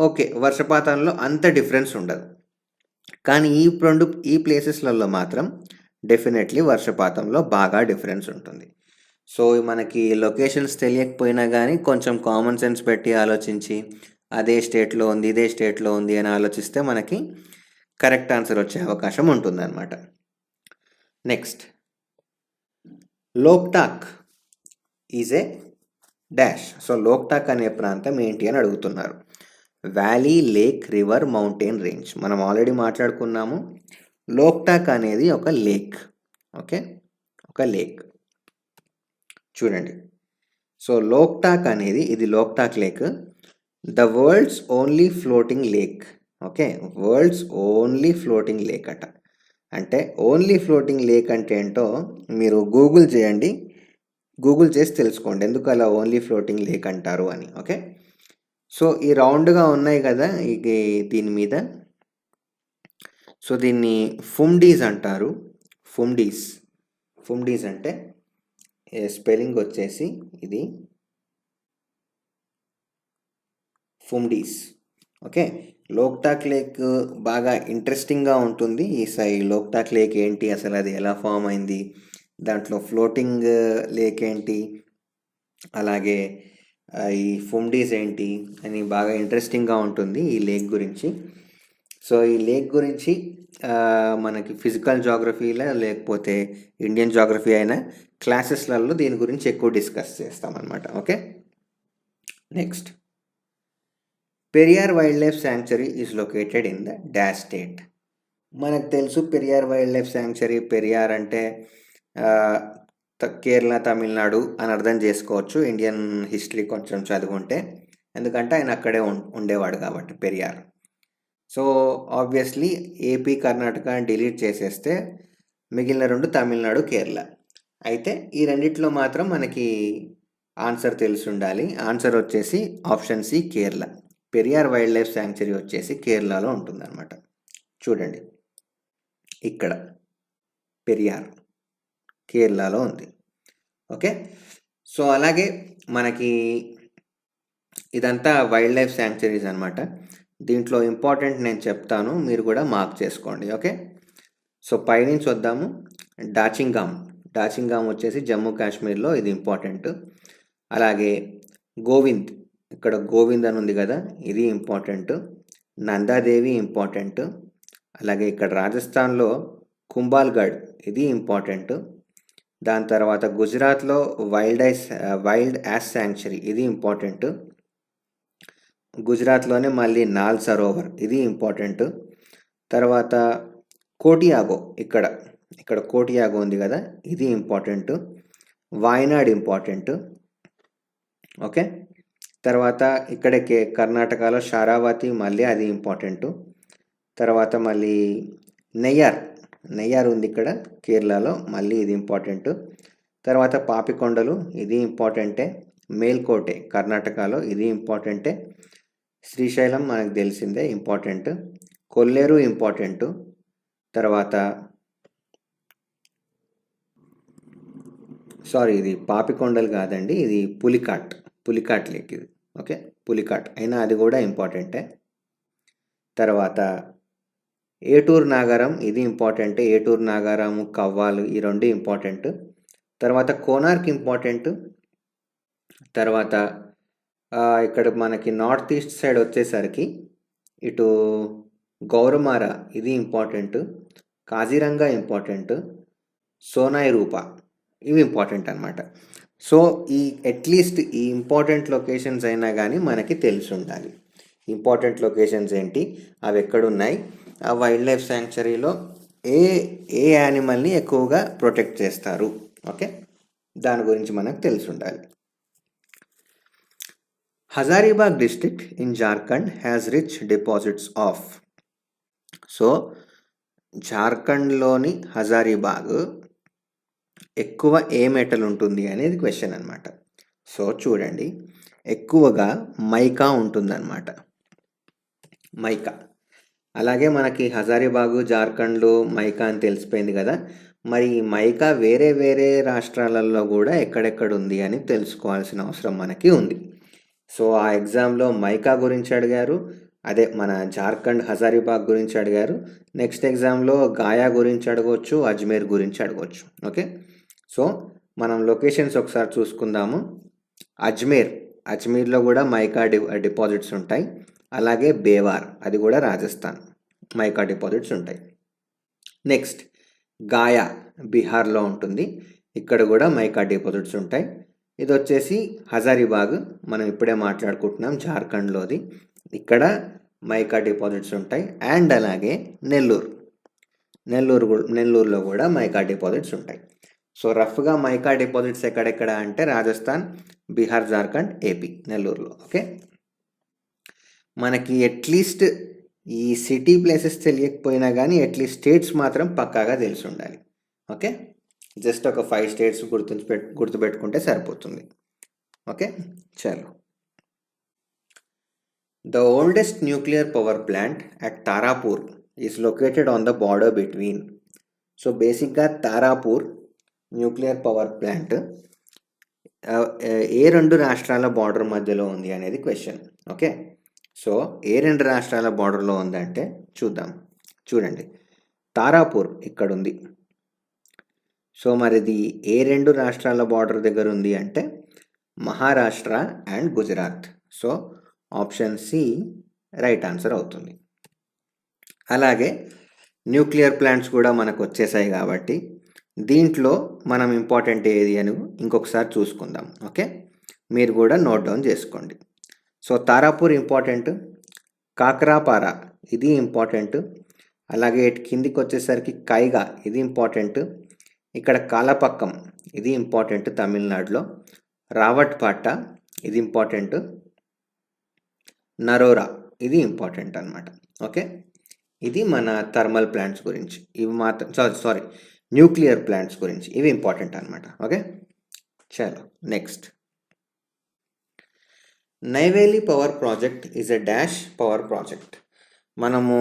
ఓకే, వర్షపాతంలో అంత డిఫరెన్స్ ఉండదు, కానీ ఈ ప్లేసెస్లలో మాత్రం డెఫినెట్లీ వర్షపాతంలో బాగా డిఫరెన్స్ ఉంటుంది. సో మనకి లొకేషన్స్ తెలియకపోయినా కానీ కొంచెం కామన్ సెన్స్ పెట్టి ఆలోచించి అదే స్టేట్లో ఉంది, ఇదే స్టేట్లో ఉంది అని ఆలోచిస్తే మనకి కరెక్ట్ ఆన్సర్ వచ్చే అవకాశం ఉంటుందన్నమాట. Next, Loktak is a dash. So Loktak అనే ప్రాంతం ఏంటి అని అడుగుతున్నారు. Valley, lake, river, mountain range. మనం ఆల్రెడీ మాట్లాడుకున్నాము. లోక్టాక్ అనేది ఒక లేక్. ఓకే, ఒక లేక్ చూడండి. సో లోక్టాక్ అనేది, ఇది Loktak lake, the world's only floating lake. Okay, world's only floating lake అట. అంటే ఓన్లీ ఫ్లోటింగ్ లేక్ అంటే ఏంటో మీరు గూగుల్ చేయండి, గూగుల్ చేసి తెలుసుకోండి ఎందుకు అలా ఓన్లీ ఫ్లోటింగ్ లేక్ అంటారు అని. ఓకే, సో ఈ రౌండ్గా ఉన్నాయి కదా దీని మీద, సో దీన్ని ఫుమ్డీస్ అంటారు. ఫుమ్డీస్ అంటే స్పెల్లింగ్ వచ్చేసి ఇది ఫుమ్డీస్. ఓకే, లోక్టాక్ లేక్ బాగా ఇంట్రెస్టింగ్గా ఉంటుంది. ఈ లోక్టాక్ లేక్ ఏంటి, అసలు అది ఎలా ఫామ్ అయింది, దాంట్లో ఫ్లోటింగ్ లేక్ ఏంటి, అలాగే ఈ ఫుమ్డీస్ ఏంటి అని బాగా ఇంట్రెస్టింగ్గా ఉంటుంది ఈ లేక్ గురించి. సో ఈ లేక్ గురించి మనకి ఫిజికల్ జాగ్రఫీలో లేకపోతే ఇండియన్ జాగ్రఫీ అయినా క్లాసెస్లలో దీని గురించి ఎక్కువ డిస్కస్ చేస్తామన్నమాట. Okay, next, Periyar wild life sanctuary is located in the dash state. మనకు తెలుసు Periyar wild life sanctuary, Periyar అంటే కేరళ, తమిళనాడు అని అర్థం చేసుకోవచ్చు ఇండియన్ హిస్టరీ కొంచెం చదువుకుంటే, ఎందుకంటే ఆయన అక్కడే ఉండేవాడు కాబట్టి Periyar. So obviously AP, Karnataka delete చేసేస్తే మిగిలిన రెండు తమిళనాడు, కేరళ. అయితే ఈ రెండిట్లో మాత్రం మనకి ఆన్సర్ తెలిసి ఉండాలి. ఆన్సర్ వచ్చేసి option C, Kerala. Periyar wild life sanctuary వచ్చేసి కేరళలో ఉంటుందన్నమాట. చూడండి, ఇక్కడ పెరియార్ కేరళలో ఉంది. ఓకే, సో అలాగే మనకి ఇదంతా వైల్డ్ లైఫ్ శాంక్చురీస్ అనమాట. దీంట్లో ఇంపార్టెంట్ నేను చెప్తాను, మీరు కూడా మార్క్ చేసుకోండి. ఓకే, సో పైనుంచి వద్దాము. డాచింగామ్ వచ్చేసి జమ్మూ కాశ్మీర్లో, ఇది ఇంపార్టెంట్. అలాగే గోవింద్, ఇక్కడ గోవింద్ అని ఉంది కదా, ఇది ఇంపార్టెంట్. నందాదేవి ఇంపార్టెంట్. అలాగే ఇక్కడ రాజస్థాన్లో కుంభాల్గఢ్, ఇది ఇంపార్టెంట్. దాని తర్వాత గుజరాత్లో వైల్డ్ యాస్ శాంక్చురీ, ఇది ఇంపార్టెంట్. గుజరాత్లోనే మళ్ళీ నాల్ సరోవర్, ఇది ఇంపార్టెంట్. తర్వాత కోటియాగో, ఇక్కడ కోటియాగో ఉంది కదా, ఇది ఇంపార్టెంట్. వాయనాడ్ ఇంపార్టెంట్. ఓకే, తర్వాత ఇక్కడే కర్ణాటకలో షారావతి, మళ్ళీ అది ఇంపార్టెంట్. తర్వాత మళ్ళీ నెయ్యార్ ఉంది ఇక్కడ కేరళలో, మళ్ళీ ఇది ఇంపార్టెంట్. తర్వాత పాపికొండలు, ఇది ఇంపార్టెంటే. మేల్కోటే కర్ణాటకలో, ఇది ఇంపార్టెంటే. శ్రీశైలం మనకు తెలిసిందే, ఇంపార్టెంట్. కొల్లేరు ఇంపార్టెంట్. తర్వాత ఇది పాపికొండలు కాదండి, ఇది పులికాట్ లేక్ ఇది. ఓకే, పులికాట్ అయినా అది కూడా ఇంపార్టెంటే. తర్వాత ఏటూరు నాగారం, ఇది ఇంపార్టెంటే. ఏటూరు నాగారము, కవ్వాలు, ఈ రెండు ఇంపార్టెంట్. తర్వాత కోనార్క్ ఇంపార్టెంట్. తర్వాత ఇక్కడ మనకి నార్త్ ఈస్ట్ సైడ్ వచ్చేసరికి ఇటు గౌరమార, ఇది ఇంపార్టెంట్. కాజీరంగా ఇంపార్టెంట్. సోనాయి రూపా, ఇవి ఇంపార్టెంట్ అనమాట. సో అట్లీస్ట్ ఈ ఇంపార్టెంట్ లొకేషన్స్ అయినా కానీ మనకి తెలిసి ఉండాలి. ఇంపార్టెంట్ లొకేషన్స్ ఏంటి, అవి ఎక్కడున్నాయి, ఆ వైల్డ్ లైఫ్ శాంక్చురీలో ఏ యానిమల్ని ఎక్కువగా ప్రొటెక్ట్ చేస్తారు. ఓకే, దాని గురించి మనకు తెలిసి ఉండాలి. Hazaribagh district in Jharkhand has rich deposits of. So జార్ఖండ్లోని హజారీబాగ్ ఎక్కువ ఏ మెటల్ ఉంటుంది అనేది క్వశ్చన్ అనమాట. సో చూడండి, ఎక్కువగా మైకా ఉంటుందన్నమాట, మైకా. అలాగే మనకి హజారీబాగు జార్ఖండ్లో మైకా అని తెలిసిపోయింది కదా, మరి ఈ మైకా వేరే వేరే రాష్ట్రాలలో కూడా ఎక్కడెక్కడ ఉంది అని తెలుసుకోవాల్సిన అవసరం మనకి ఉంది. సో ఆ ఎగ్జామ్లో మైకా గురించి అడిగారు, అదే మన జార్ఖండ్ హజారీబాగ్ గురించి అడిగారు. నెక్స్ట్ ఎగ్జామ్లో గాయా గురించి అడగవచ్చు, అజ్మీర్ గురించి అడగవచ్చు. ఓకే, సో మనం లొకేషన్స్ ఒకసారి చూసుకుందాము. అజ్మీర్లో కూడా మైకా డిపాజిట్స్ ఉంటాయి. అలాగే బేవార్, అది కూడా రాజస్థాన్, మైకా డిపాజిట్స్ ఉంటాయి. నెక్స్ట్ గాయా, బీహార్లో ఉంటుంది, ఇక్కడ కూడా మైకా డిపాజిట్స్ ఉంటాయి. ఇది వచ్చేసి హజారీబాగ్, మనం ఇప్పుడే మాట్లాడుకుంటున్నాం, జార్ఖండ్లోది, ఇక్కడ మైకా డిపాజిట్స్ ఉంటాయి. అండ్ అలాగే నెల్లూరులో కూడా మైకా డిపాజిట్స్ ఉంటాయి. సో రఫ్గా మైకా డిపాజిట్స్ ఎక్కడెక్కడ అంటే రాజస్థాన్, బీహార్, జార్ఖండ్, ఏపీ, నెల్లూరులో. ఓకే, మనకి అట్లీస్ట్ ఈ సిటీ ప్లేసెస్ తెలియకపోయినా కానీ అట్లీస్ట్ స్టేట్స్ మాత్రం పక్కాగా తెలిసి ఉండాలి. ఓకే, జస్ట్ ఒక 5 స్టేట్స్ గుర్తుపెట్టుకుంటే సరిపోతుంది. ఓకే, చలో. The oldest nuclear power plant at Tarapur is located on the border between. So బేసిక్గా తారాపూర్ న్యూక్లియర్ పవర్ ప్లాంట్ ఏ 2 రాష్ట్రాల బార్డర్ మధ్యలో ఉంది అనేది క్వశ్చన్. ఓకే, సో ఏ 2 రాష్ట్రాల బార్డర్లో ఉందంటే చూడండి, తారాపూర్ ఇక్కడ ఉంది. సో మరిది ఏ 2 రాష్ట్రాల బార్డర్ దగ్గర ఉంది అంటే Maharashtra and Gujarat. So option C right answer అవుతుంది. అలాగే న్యూక్లియర్ ప్లాంట్స్ కూడా మనకు వచ్చేసాయి కాబట్టి దీంట్లో మనం ఇంపార్టెంట్ ఏది అని ఇంకొకసారి చూసుకుందాం. ఓకే, మీరు కూడా నోట్ డౌన్ చేసుకోండి. సో తారాపూర్ ఇంపార్టెంట్, కాక్రాపారా ఇది ఇంపార్టెంట్. అలాగే కిందికి వచ్చేసరికి కైగా, ఇది ఇంపార్టెంట్. ఇక్కడ కాలపక్కం, ఇది ఇంపార్టెంట్ తమిళనాడులో. రావట్పాట, ఇది ఇంపార్టెంట్. నరోరా, ఇది ఇంపార్టెంట్ అనమాట. ఓకే, ఇది మన థర్మల్ ప్లాంట్స్ గురించి, ఇవి మాత్రం న్యూక్లియర్ ప్లాంట్స్ గురించి, ఇవి ఇంపార్టెంట్ అనమాట. ఓకే, చలో next. Neyveli power project is a dash power project. మనము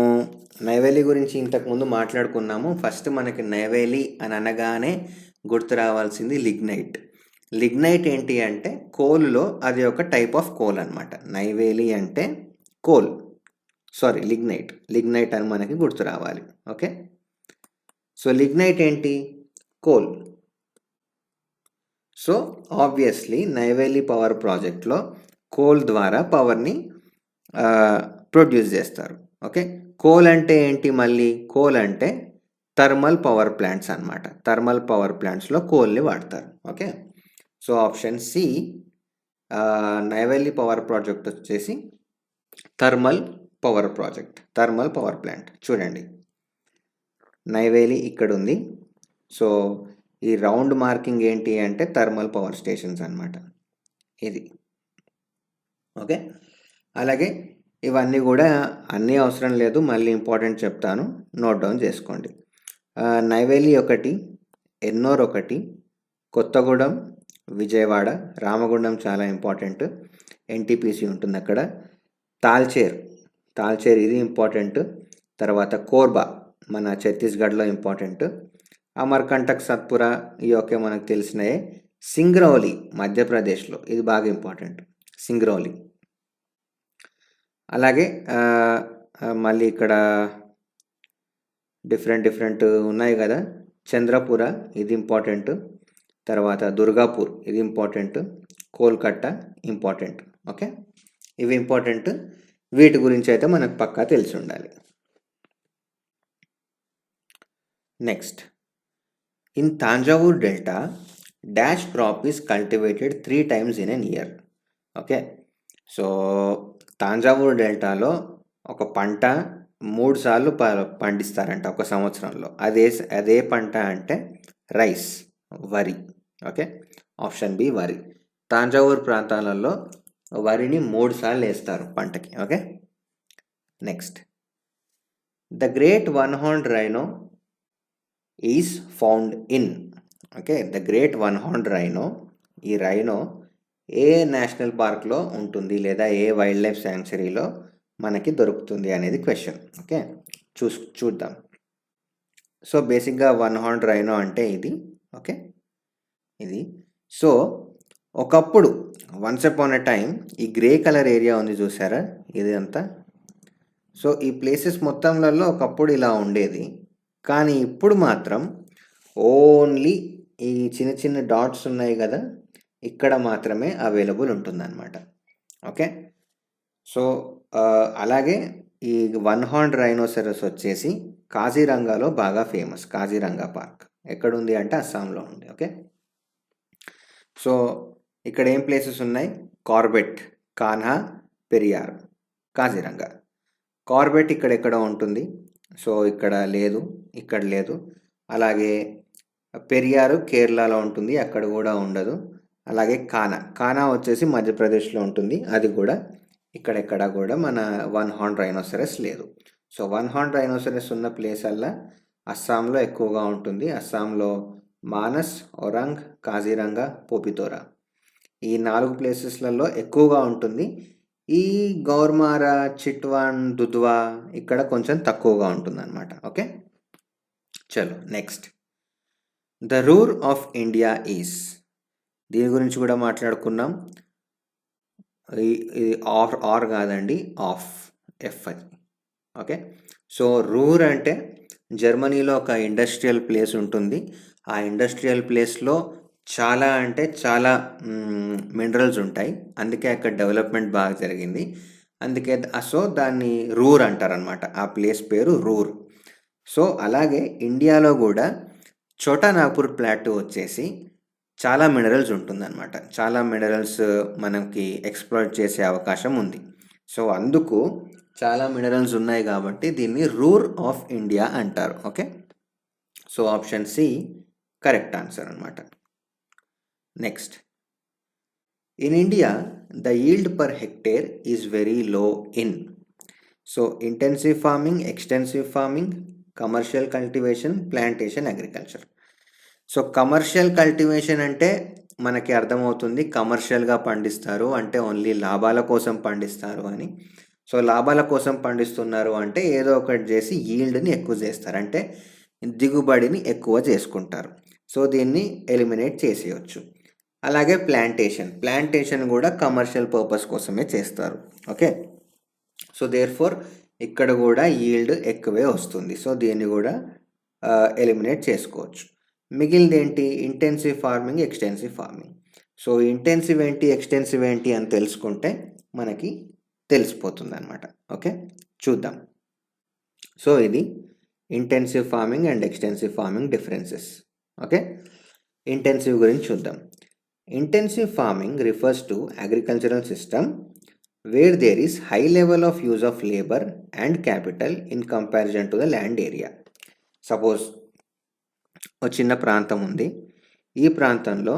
నైవేలి గురించి ఇంతకుముందు మాట్లాడుకున్నాము. ఫస్ట్ మనకి నైవేలి అని అనగానే గుర్తు రావాల్సింది లిగ్నైట్. లిగ్నైట్ ఏంటి అంటే కోల్లో అది ఒక టైప్ ఆఫ్ కోల్ అనమాట. నైవేలి అంటే కోల్, సారీ లిగ్నైట్ అని మనకి గుర్తు రావాలి. ఓకే, సో లిగ్నైట్ ఏంటి? Coal. So obviously Neyveli power ప్రాజెక్ట్లో కోల్ ద్వారా పవర్ని ప్రొడ్యూస్ చేస్తారు. ఓకే, కోల్ అంటే ఏంటి? మళ్ళీ కోల్ అంటే థర్మల్ పవర్ ప్లాంట్స్ అనమాట. థర్మల్ పవర్ ప్లాంట్స్లో కోల్ని వాడతారు. Okay, so option C Neyveli power project వచ్చేసి థర్మల్ పవర్ ప్లాంట్. చూడండి, నైవేలి ఇక్కడ ఉంది. సో ఈ రౌండ్ మార్కింగ్ ఏంటి అంటే థర్మల్ పవర్ స్టేషన్స్ అనమాట ఇది. ఓకే, అలాగే ఇవన్నీ కూడా అన్నీ అవసరం లేదు, మళ్ళీ ఇంపార్టెంట్ చెప్తాను, నోట్ డౌన్ చేసుకోండి. నైవేలి ఒకటి, ఎన్నోర్ ఒకటి, కొత్తగూడెం, విజయవాడ, రామగుండం చాలా ఇంపార్టెంట్, ఎన్టీపీసీ ఉంటుంది అక్కడ, తాల్చేర్ ఇది ఇంపార్టెంట్, తర్వాత కోర్బా మన ఛత్తీస్గఢ్లో ఇంపార్టెంట్, అమర్కంటక్, సత్పురా ఇవి ఓకే మనకు తెలిసినాయే. సింగ్రౌలి మధ్యప్రదేశ్లో, ఇది బాగా ఇంపార్టెంట్ సింగ్రౌలి. అలాగే మళ్ళీ ఇక్కడ డిఫరెంట్ ఉన్నాయి కదా, చంద్రపుర ఇది ఇంపార్టెంట్, తర్వాత దుర్గాపూర్ ఇది ఇంపార్టెంట్, కోల్కట్టా ఇంపార్టెంట్. ఓకే, ఇవి ఇంపార్టెంట్, వీటి గురించి అయితే మనకు పక్కా తెలిసి ఉండాలి. Next, in Thanjavur delta dash crop is cultivated 3 times in an year. Okay, so Thanjavur డెల్టాలో ఒక పంట 3 సార్లు పండిస్తారంట ఒక సంవత్సరంలో. అదే పంట అంటే రైస్, వరి. ఓకే, ఆప్షన్ బి వరి. తాంజావూర్ ప్రాంతాలలో వరిని 3 సార్లు వేస్తారు పంటకి. Okay, next, the great one horn rhino is found in. Okay, the great one horn rhino, ఈ రైనో ఏ నేషనల్ పార్క్లో ఉంటుంది లేదా ఏ వైల్డ్ లైఫ్ శాంక్చురీలో మనకి దొరుకుతుంది అనేది క్వశ్చన్. ఓకే, చూద్దాం. సో బేసిక్గా వన్ హార్న్ రైనో అంటే ఇది. ఓకే, ఇది. సో ఒకప్పుడు వన్స్ అపాన్ ఎ టైం ఈ గ్రే కలర్ ఏరియా ఉంది చూసారా, ఇది అంతా. సో ఈ ప్లేసెస్ మొత్తంలలో ఒకప్పుడు ఇలా ఉండేది, కానీ ఇప్పుడు మాత్రం ఓన్లీ ఈ చిన్న డాట్స్ ఉన్నాయి కదా, ఇక్కడ మాత్రమే అవైలబుల్ ఉంటుందన్నమాట. ఓకే, సో అలాగే ఈ వన్ హార్న్ రైనోసరస్ వచ్చేసి కాజీరంగాలో బాగా ఫేమస్. కాజీరంగా పార్క్ ఎక్కడుంది అంటే అస్సాంలో ఉంది. ఓకే, సో ఇక్కడ ఏం ప్లేసెస్ ఉన్నాయి? కార్బెట్, కాన్హా, పెరియార్, కాజీరంగా. కార్బెట్ ఇక్కడెక్కడ ఉంటుంది, సో ఇక్కడ లేదు, ఇక్కడ లేదు. అలాగే పెరియారు కేరళలో ఉంటుంది, అక్కడ కూడా ఉండదు. అలాగే కానా వచ్చేసి మధ్యప్రదేశ్లో ఉంటుంది, అది కూడా ఇక్కడెక్కడ కూడా మన వన్ హార్న్ రైనోసరస్ లేదు. సో వన్ హార్న్ రైనోసరస్ ఉన్న ప్లేస్ అల్లా అస్సాంలో ఎక్కువగా ఉంటుంది. అస్సాంలో మానస్, ఒరంగ్, కాజీరంగా, పోపితోరా ఈ 4 ప్లేసెస్లలో ఎక్కువగా ఉంటుంది. ఈ గౌర్మారా, చిట్వాన్, దుద్వా ఇక్కడ కొంచెం తక్కువగా ఉంటుంది అనమాట. ఓకే, చలో next, the రూర్ of India is, దీని గురించి కూడా మాట్లాడుకున్నాం. ఇది ఆర్ కాదండి, ఎఫ్ఐ. ఓకే, సో రూర్ అంటే జర్మనీలో ఒక ఇండస్ట్రియల్ ప్లేస్ ఉంటుంది. ఆ ఇండస్ట్రియల్ ప్లేస్లో చాలా అంటే చాలా మినరల్స్ ఉంటాయి, అందుకే అక్కడ డెవలప్మెంట్ బాగా జరిగింది. అందుకే సో దాన్ని రూర్ అంటారనమాట, ఆ ప్లేస్ పేరు రూర్. సో అలాగే ఇండియాలో కూడా ఛోటా నాగ్పూర్ ప్లాటూ వచ్చేసి చాలా మినరల్స్ ఉంటుందన్నమాట. చాలా మినరల్స్ మనకి ఎక్స్ప్లోర్ చేసే అవకాశం ఉంది. సో అందుకు చాలా మినరల్స్ ఉన్నాయి కాబట్టి దీన్ని రూర్ ఆఫ్ ఇండియా అంటారు. Okay, so option C correct answer అనమాట. Next, in India the yield per hectare is very low in. So intensive farming, extensive farming, commercial cultivation, plantation, agriculture. So commercial cultivation అంటే మనకి అర్థమవుతుంది, కమర్షియల్గా పండిస్తారు అంటే ఓన్లీ లాభాల కోసం పండిస్తారు అని. సో లాభాల కోసం పండిస్తున్నారు అంటే ఏదో ఒకటి చేసి ఈల్డ్ని ఎక్కువ చేస్తారు, అంటే దిగుబడిని ఎక్కువ చేసుకుంటారు. సో దీన్ని ఎలిమినేట్ చేసేయచ్చు. అలాగే ప్లాంటేషన్ కూడా కమర్షియల్ పర్పస్ కోసమే చేస్తారు. ఓకే, సో దేర్ ఫోర్ ఇక్కడ కూడా ఈల్డ్ ఎక్కువే వస్తుంది. సో దీన్ని కూడా ఎలిమినేట్ చేసుకోవచ్చు. మిగిలింది ఏంటి? Intensive farming, extensive farming. So intensive ఏంటి, ఎక్స్టెన్సివ్ ఏంటి అని తెలుసుకుంటే మనకి తెలిసిపోతుంది అనమాట. ఓకే, చూద్దాం. సో ఇది intensive farming and extensive farming differences. Okay, intensive గురించి చూద్దాం. Intensive farming refers to agricultural system where there is high level of use of labour and capital in comparison to the land area. Suppose ఒక చిన్న ప్రాంతం ఉంది, ఈ ప్రాంతంలో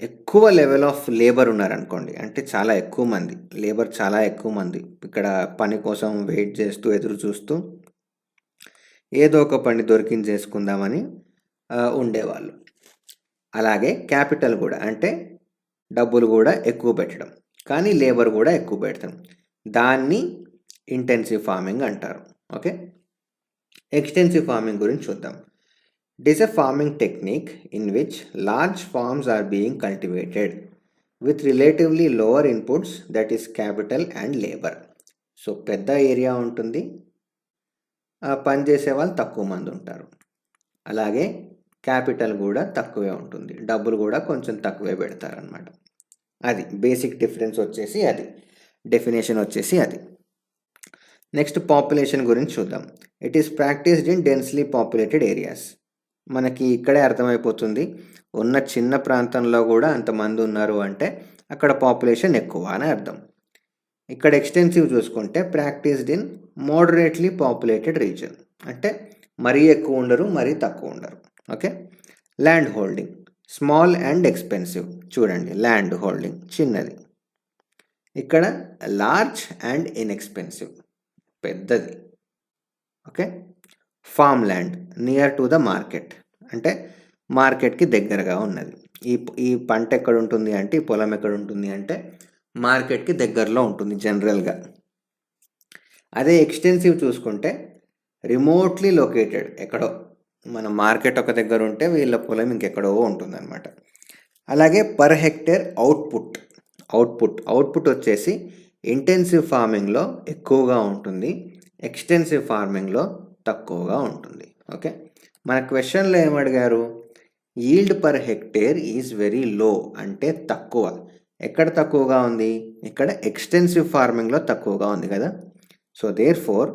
ఎక్కువ లెవెల్ ఆఫ్ లేబర్ ఉన్నారనుకోండి, అంటే చాలా ఎక్కువ మంది లేబర్, చాలా ఎక్కువ మంది ఇక్కడ పని కోసం వెయిట్ చేస్తూ ఎదురు చూస్తూ ఏదో ఒక పని దొరికింది చేసుకుందామని ఉండేవాళ్ళు. అలాగే క్యాపిటల్ కూడా, అంటే డబ్బులు కూడా ఎక్కువ పెట్టడం, కానీ లేబర్ కూడా ఎక్కువ పెడతాం. దాన్ని ఇంటెన్సివ్ ఫార్మింగ్ అంటారు. ఓకే, ఎక్స్టెన్సివ్ ఫార్మింగ్ గురించి చూద్దాం. It is a farming technique in which large farms are being cultivated with relatively lower inputs, that is capital and labor. So పెద్ద ఏరియా ఉంటుంది, పని చేసే వాళ్ళు తక్కువ మంది ఉంటారు. అలాగే క్యాపిటల్ కూడా తక్కువే ఉంటుంది, డబ్బులు కూడా కొంచెం తక్కువే పెడతారనమాట. అది బేసిక్ డిఫరెన్స్ వచ్చేసి, అది డెఫినేషన్ వచ్చేసి అది. నెక్స్ట్ పాపులేషన్ గురించి చూద్దాం. It is practised in densely populated areas. మనకి ఇక్కడే అర్థమైపోతుంది, ఉన్న చిన్న ప్రాంతంలో కూడా అంతమంది ఉన్నారు అంటే అక్కడ పాపులేషన్ ఎక్కువ అని అర్థం. ఇక్కడ ఎక్స్టెన్సివ్ చూసుకుంటే practised in moderately populated region, అంటే మరీ ఎక్కువ ఉండరు, మరీ తక్కువ ఉండరు. Okay, land holding small and expensive. చూడండి, ల్యాండ్ హోల్డింగ్ చిన్నది, ఇక్కడ లార్జ్ అండ్ ఇన్ఎక్స్పెన్సివ్ పెద్దది. Okay, farm land near to the market, అంటే మార్కెట్కి దగ్గరగా ఉన్నది. ఈ పంట ఎక్కడ ఉంటుంది అంటే, ఈ పొలం ఎక్కడ ఉంటుంది అంటే మార్కెట్కి దగ్గరలో ఉంటుంది జనరల్గా. అదే ఎక్స్టెన్సివ్ చూసుకుంటే రిమోట్లీ లొకేటెడ్, ఎక్కడో మన మార్కెట్ ఒక దగ్గర ఉంటే వీళ్ళ పొలం ఇంకెక్కడో ఉంటుంది అనమాట. అలాగే పర్ హెక్టేర్ అవుట్పుట్ వచ్చేసి ఇంటెన్సివ్ ఫార్మింగ్లో ఎక్కువగా ఉంటుంది, ఎక్స్టెన్సివ్ ఫార్మింగ్లో తక్కువగా ఉంటుంది. ఓకే, మన క్వశ్చన్లో ఏమడిగారు? Yield per hectare is very low, అంటే తక్కువ. ఎక్కడ తక్కువగా ఉంది? ఇక్కడ ఎక్స్టెన్సివ్ ఫార్మింగ్లో తక్కువగా ఉంది కదా. సో దేర్ ఫోర్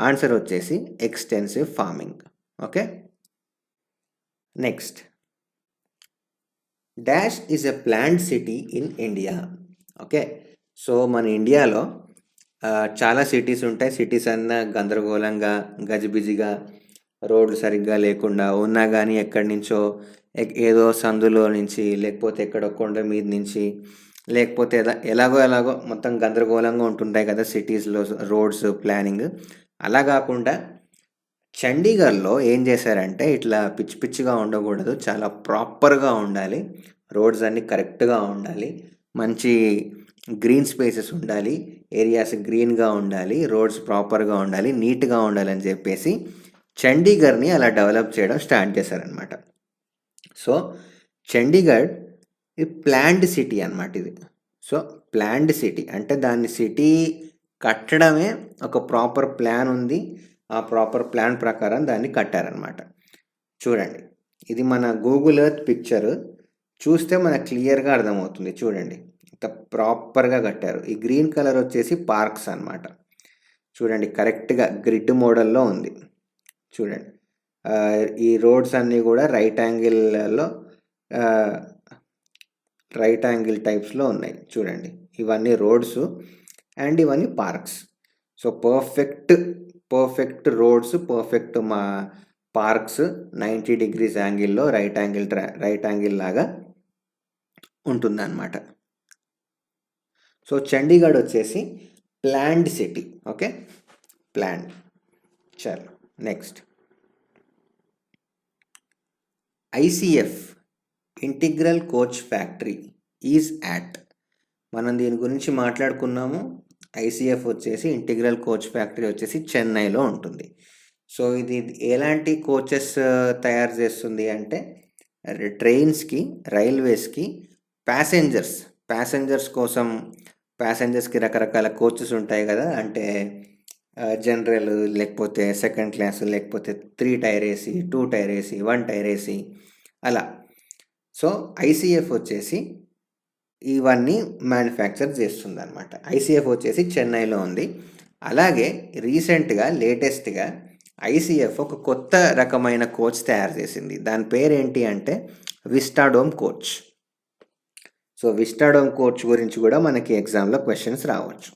ఆన్సర్ వచ్చేసి extensive farming. Okay, next dash is a plant city in India. Okay, so మన ఇండియాలో చాలా సిటీస్ ఉంటాయి. సిటీస్ అన్నా గందరగోళంగా, గజిబిజిగా, రోడ్లు సరిగ్గా లేకుండా ఉన్నా కానీ ఎక్కడి నుంచో ఏదో సందులో నుంచి, లేకపోతే ఎక్కడో కొండ మీద నుంచి, లేకపోతే ఎలాగో మొత్తం గందరగోళంగా ఉంటుంటాయి కదా సిటీస్లో రోడ్స్ ప్లానింగ్. అలా కాకుండా చండీగఢ్లో ఏం చేశారంటే, ఇట్లా పిచ్చి పిచ్చిగా ఉండకూడదు, చాలా ప్రాపర్గా ఉండాలి, రోడ్స్ అన్నీ కరెక్ట్గా ఉండాలి, మంచి గ్రీన్ స్పేసెస్ ఉండాలి, ఏరియాస్ గ్రీన్గా ఉండాలి, రోడ్స్ ప్రాపర్గా ఉండాలి, నీట్గా ఉండాలని చెప్పేసి చండీగఢ్ని అలా డెవలప్ చేయడం స్టార్ట్ చేశారనమాట. సో చండీగఢ్ ఇది ప్లాన్డ్ సిటీ అనమాట ఇది. సో ప్లాన్డ్ సిటీ అంటే దాన్ని సిటీ కట్టడమే ఒక ప్రాపర్ ప్లాన్ ఉంది, ఆ ప్రాపర్ ప్లాన్ ప్రకారం దాన్ని కట్టారనమాట. చూడండి, ఇది మన గూగుల్ ఎర్త్ పిక్చర్ చూస్తే మనకు క్లియర్గా అర్థమవుతుంది. చూడండి, ఇంత ప్రాపర్గా కట్టారు. ఈ గ్రీన్ కలర్ వచ్చేసి పార్క్స్ అనమాట. చూడండి, కరెక్ట్గా గ్రిడ్ మోడల్లో ఉంది. చూడండి, ఈ రోడ్స్ అన్నీ కూడా రైట్ యాంగిల్ టైప్స్లో ఉన్నాయి. చూడండి, ఇవన్నీ రోడ్స్ అండ్ ఇవన్నీ parks. So perfect roads, perfect మా పార్క్స్ 90 degrees యాంగిల్లో రైట్ యాంగిల్ లాగా ఉంటుందన్నమాట. సో చండీగఢ్ వచ్చేసి ప్లాన్డ్ సిటీ. Okay, planned. చలో next, ICF integral coach factory is at. మనం దీని గురించి మాట్లాడుకున్నాము. ICF వచ్చేసి ఇంటిగ్రల్ కోచ్ ఫ్యాక్టరీ వచ్చేసి చెన్నైలో ఉంటుంది. సో ఇది ఎలాంటి కోచెస్ తయారు చేస్తుంది అంటే ట్రైన్స్కి, రైల్వేస్కి ప్యాసింజర్స్ కోసం ప్యాసింజర్స్కి రకరకాల కోచెస్ ఉంటాయి కదా, అంటే జనరల్, లేకపోతే సెకండ్ క్లాస్, లేకపోతే 3 tier AC, 2 tier AC, 1 tier AC అలా. సో ఐసీఎఫ్ వచ్చేసి ఇవన్నీ మ్యానుఫ్యాక్చర్ చేస్తుంది అనమాట. ఐసీఎఫ్ వచ్చేసి చెన్నైలో ఉంది. అలాగే రీసెంట్గా లేటెస్ట్గా ఐసీఎఫ్ ఒక కొత్త రకమైన కోచ్ తయారు చేసింది. దాని పేరేంటి అంటే Vistadome coach. So Vistadome coach గురించి కూడా మనకి ఎగ్జామ్లో క్వశ్చన్స్ రావచ్చు.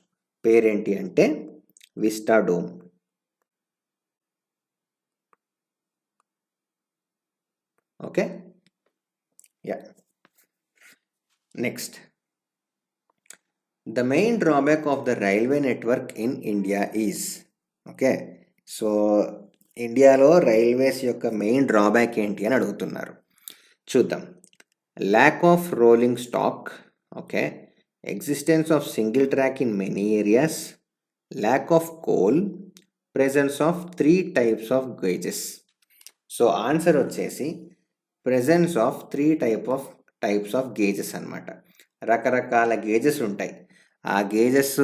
పేరేంటి అంటే Vistadome. Okay, yeah. Next, the main drawback of the railway network in India is. Okay, so ఇండియాలో రైల్వేస్ యొక్క మెయిన్ డ్రాబ్యాక్ ఏంటి అని అడుగుతున్నారు. చూద్దాం. Lack of rolling stock, okay, existence of single track in many areas, lack of coal, presence of 3 types of gauges. So answer వచ్చేసి presence of 3 types of gauges అనమాట. రకరకాల గేజెస్ ఉంటాయి. ఆ గేజెస్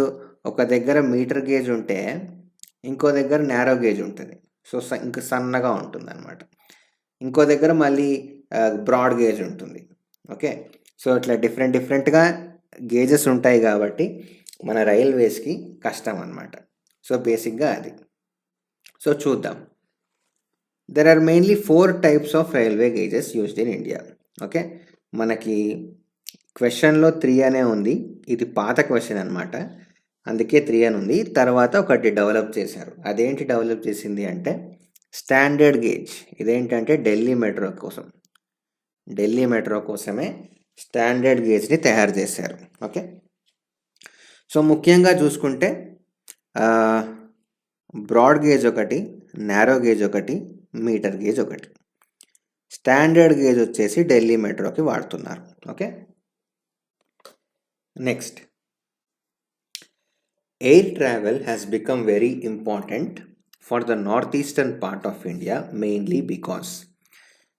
ఒక దగ్గర మీటర్ గేజ్ ఉంటే ఇంకో దగ్గర నేరో గేజ్ ఉంటుంది. సో ఇంకా సన్నగా ఉంటుంది అనమాట. ఇంకో దగ్గర మళ్ళీ బ్రాడ్ గేజ్ ఉంటుంది. ఓకే, సో ఇట్లా డిఫరెంట్గా గేజెస్ ఉంటాయి కాబట్టి మన రైల్వేస్కి కష్టం అనమాట. సో బేసిక్గా అది. సో చూద్దాం. There are mainly 4 types of railway gauges used in India. Okay, మనకి క్వశ్చన్లో 3 అనే ఉంది. ఇది పాత క్వశ్చన్ అనమాట, అందుకే 3 అని ఉంది. తర్వాత ఒకటి డెవలప్ చేశారు. అదేంటి డెవలప్ చేసింది అంటే స్టాండర్డ్ గేజ్. ఇదేంటంటే ఢిల్లీ మెట్రో కోసమే స్టాండర్డ్ గేజ్ని తయారు చేశారు. ఓకే, సో ముఖ్యంగా చూసుకుంటే బ్రాడ్ గేజ్ ఒకటి, నేరో గేజ్ ఒకటి, మీటర్ గేజ్ ఒకటి. స్టాండర్డ్ గేజ్ వచ్చేసి ఢిల్లీ మెట్రోకి వాడుతున్నారు. Okay, next, air travel has become very important for the north eastern part of India mainly because.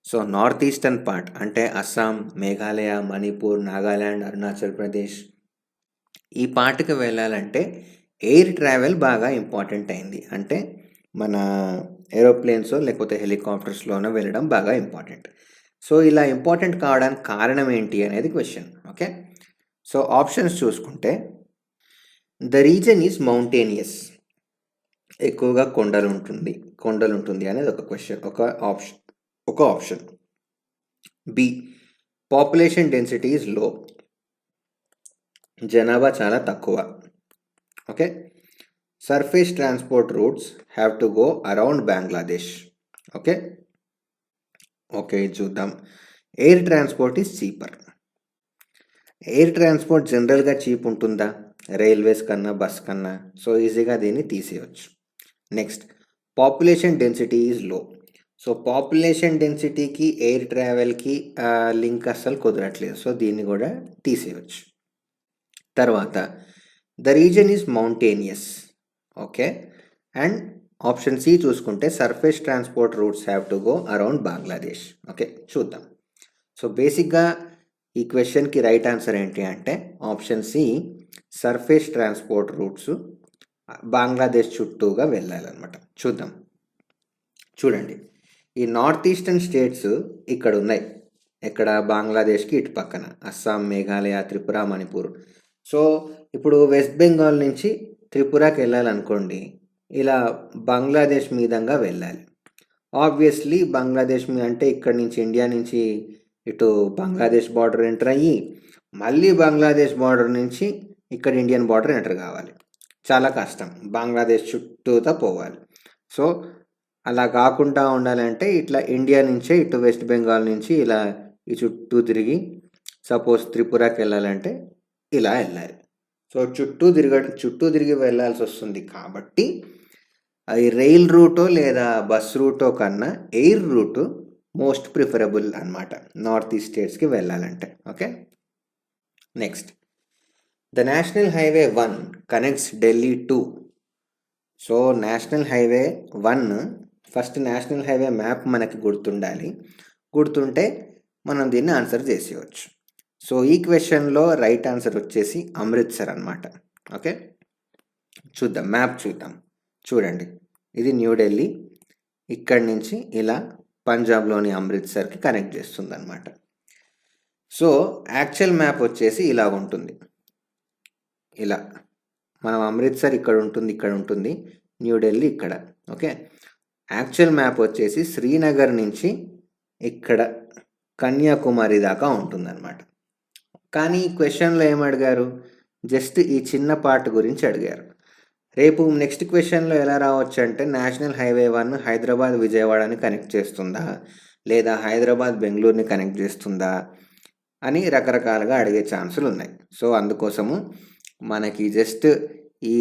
So north eastern part అంటే అస్సాం, మేఘాలయ, మణిపూర్, నాగాల్యాండ్, అరుణాచల్ ప్రదేశ్, ఈ పార్ట్కి వెళ్ళాలంటే ఎయిర్ ట్రావెల్ బాగా ఇంపార్టెంట్ అయింది. అంటే మన ఏరోప్లేన్స్ లేకపోతే హెలికాప్టర్స్లోనే వెళ్ళడం బాగా ఇంపార్టెంట్. సో ఇలా ఇంపార్టెంట్ కావడానికి కారణం ఏంటి అనేది క్వశ్చన్. ఓకే, సో ఆప్షన్స్ చూసుకుంటే ద రీజన్ ఈజ్ మౌంటేనియస్, ఎక్కువగా కొండలు ఉంటుంది అనేది ఒక క్వశ్చన్, ఒక option. B, population density is low, జనాభా చాలా తక్కువ. Okay, surface transport routes have to go around Bangladesh. Okay, చూద్దాం. Air transport is cheaper. Air transport జనరల్గా చీప్ ఉంటుందా రైల్వేస్ కన్నా, బస్ కన్నా? సో ఈజీగా దీన్ని తీసేయచ్చు. Next, population density is low. So population డెన్సిటీకి ఎయిర్ ట్రావెల్కి లింక్ అస్సలు కుదరట్లేదు. సో దీన్ని కూడా తీసేయచ్చు. తర్వాత the reason is mountainous. Okay, and option C చూసుకుంటే surface transport routes have to go around Bangladesh. Okay, చూద్దాం. సో బేసిక్గా ఈ క్వశ్చన్కి రైట్ ఆన్సర్ ఏంటి అంటే option C, surface transport routes Bangladesh చుట్టూగా వెళ్ళాలన్నమాట. చూడండి, ఈ నార్త్ ఈస్టర్న్ స్టేట్స్ ఇక్కడ ఉన్నాయి. ఇక్కడ బంగ్లాదేశ్కి ఇటు పక్కన అస్సాం, మేఘాలయ, త్రిపుర, మణిపూర్. సో ఇప్పుడు వెస్ట్ బెంగాల్ నుంచి త్రిపురకి వెళ్ళాలనుకోండి, ఇలా బంగ్లాదేశ్ మీదంగా వెళ్ళాలి. ఆబ్వియస్లీ బంగ్లాదేశ్ అంటే ఇక్కడ నుంచి ఇండియా నుంచి ఇటు బంగ్లాదేశ్ బార్డర్ ఎంటర్ అయ్యి మళ్ళీ బంగ్లాదేశ్ బార్డర్ నుంచి ఇక్కడ ఇండియన్ బార్డర్ ఎంటర్ కావాలి. చాలా కష్టం, బంగ్లాదేశ్ చుట్టూతా పోవాలి. సో అలా కాకుండా ఉండాలంటే ఇట్లా ఇండియా నుంచే ఇటు వెస్ట్ బెంగాల్ నుంచి ఇలా ఈ చుట్టూ తిరిగి, సపోజ్ త్రిపురకి వెళ్ళాలంటే ఇలా వెళ్ళాలి. సో చుట్టూ తిరిగి వెళ్ళాల్సి వస్తుంది. కాబట్టి అది రైల్ రూటో లేదా బస్ రూటో కన్నా ఎయిర్ రూటు మోస్ట్ ప్రిఫరబుల్ అనమాట నార్త్ ఈస్ట్ స్టేట్స్కి వెళ్ళాలంటే. Okay, next, the national highway 1 connects Delhi to. So national highway 1, first national highway map మనకి గుర్తుండాలి. గుర్తుంటే మనం దీన్ని ఆన్సర్ చేసేయచ్చు. సో ఈ క్వశ్చన్లో రైట్ ఆన్సర్ వచ్చేసి అమృత్సర్ అనమాట. ఓకే, చూద్దాం, మ్యాప్ చూద్దాం. చూడండి, ఇది న్యూఢిల్లీ, ఇక్కడి నుంచి ఇలా పంజాబ్లోని అమృత్సర్కి కనెక్ట్ చేస్తుంది అనమాట. సో యాక్చువల్ మ్యాప్ వచ్చేసి ఇలా ఉంటుంది. ఇలా మనం అమృత్సర్ ఇక్కడ ఉంటుంది, న్యూఢిల్లీ ఇక్కడ. ఓకే, యాక్చువల్ మ్యాప్ వచ్చేసి శ్రీనగర్ నుంచి ఇక్కడ కన్యాకుమారి దాకా ఉంటుందన్నమాట. కానీ ఈ క్వశ్చన్లో ఏమడిగారు, జస్ట్ ఈ చిన్న పార్ట్ గురించి అడిగారు. రేపు నెక్స్ట్ క్వశ్చన్లో ఎలా రావచ్చు అంటే, నేషనల్ హైవే 1 హైదరాబాద్ విజయవాడని కనెక్ట్ చేస్తుందా, లేదా హైదరాబాద్ బెంగళూరుని కనెక్ట్ చేస్తుందా అని రకరకాలుగా అడిగే ఛాన్సులు ఉన్నాయి. సో అందుకోసము మనకి జస్ట్ ఈ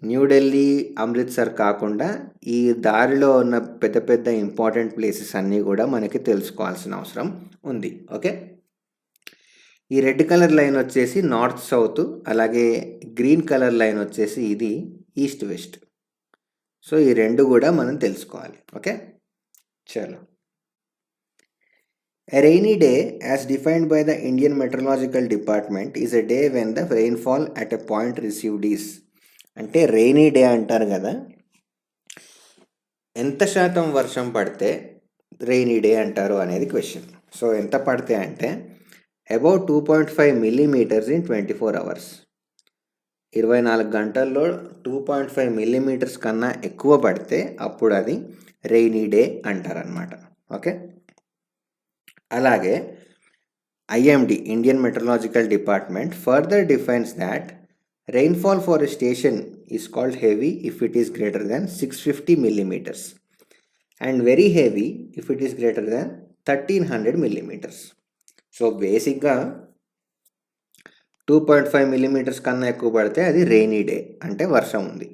న్యూఢిల్లీ అమృత్సర్ కాకుండా ఈ దారిలో ఉన్న పెద్ద పెద్ద ఇంపార్టెంట్ ప్లేసెస్ అన్నీ కూడా మనకి తెలుసుకోవాల్సిన అవసరం ఉంది. ఓకే, ఈ రెడ్ కలర్ లైన్ వచ్చేసి నార్త్ సౌత్, అలాగే గ్రీన్ కలర్ లైన్ వచ్చేసి ఇది ఈస్ట్ వెస్ట్. సో ఈ రెండు కూడా మనం తెలుసుకోవాలి. ఓకే, చలో. A rainy day, as defined by the Indian Meteorological Department, is a day when the rainfall at a point received is. అంటే రెయినీ డే అంటారు కదా, ఎంత శాతం వర్షం పడితే రెయినీ డే అంటారు అనేది క్వశ్చన్. సో ఎంత పడితే అంటే అబౌట్ 2.5 millimeters in 24 hours. 24 గంటల్లో 2.5 millimeters కన్నా ఎక్కువ పడితే అప్పుడు అది రెయినీ డే అంటారనమాట. ఓకే, అలాగే IMD, Indian metrological department, further defines that rainfall for a station is called heavy if it is greater than 650 millimeters and very heavy if it is greater than 1300 millimeters. So బేసిక్గా 2.5 millimeters కన్నా ఎక్కువ పడితే అది రెయినీ డే అంటే వర్షం ఉంది.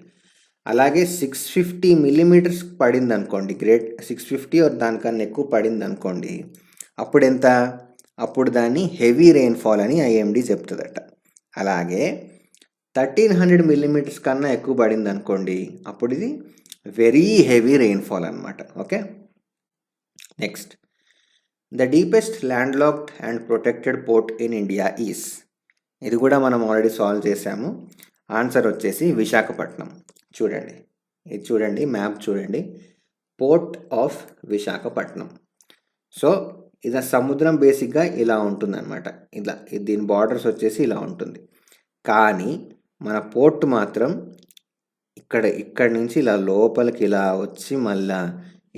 అలాగే 650 millimeters పడింది అనుకోండి, 650 దానికన్నా ఎక్కువ పడింది అనుకోండి, అప్పుడు ఎంత, అప్పుడు దాన్ని హెవీ రెయిన్ఫాల్ అని ఐఎండి చెప్తుందట. అలాగే 1300 millimeters కన్నా ఎక్కువ పడింది అనుకోండి, అప్పుడు ఇది వెరీ హెవీ రెయిన్ఫాల్ అనమాట. Okay, next, the deepest landlocked and protected port in India is. ఇది కూడా మనం ఆల్రెడీ సాల్వ్ చేసాము. ఆన్సర్ వచ్చేసి విశాఖపట్నం. చూడండి, ఇది చూడండి, మ్యాప్ చూడండి, పోర్ట్ ఆఫ్ విశాఖపట్నం. సో ఇది సముద్రం బేసిక్గా ఇలా ఉంటుందన్నమాట. ఇలా దీని బార్డర్స్ వచ్చేసి ఇలా ఉంటుంది. కానీ మన పోర్ట్ మాత్రం ఇక్కడి నుంచి ఇలా లోపలికి ఇలా వచ్చి మళ్ళా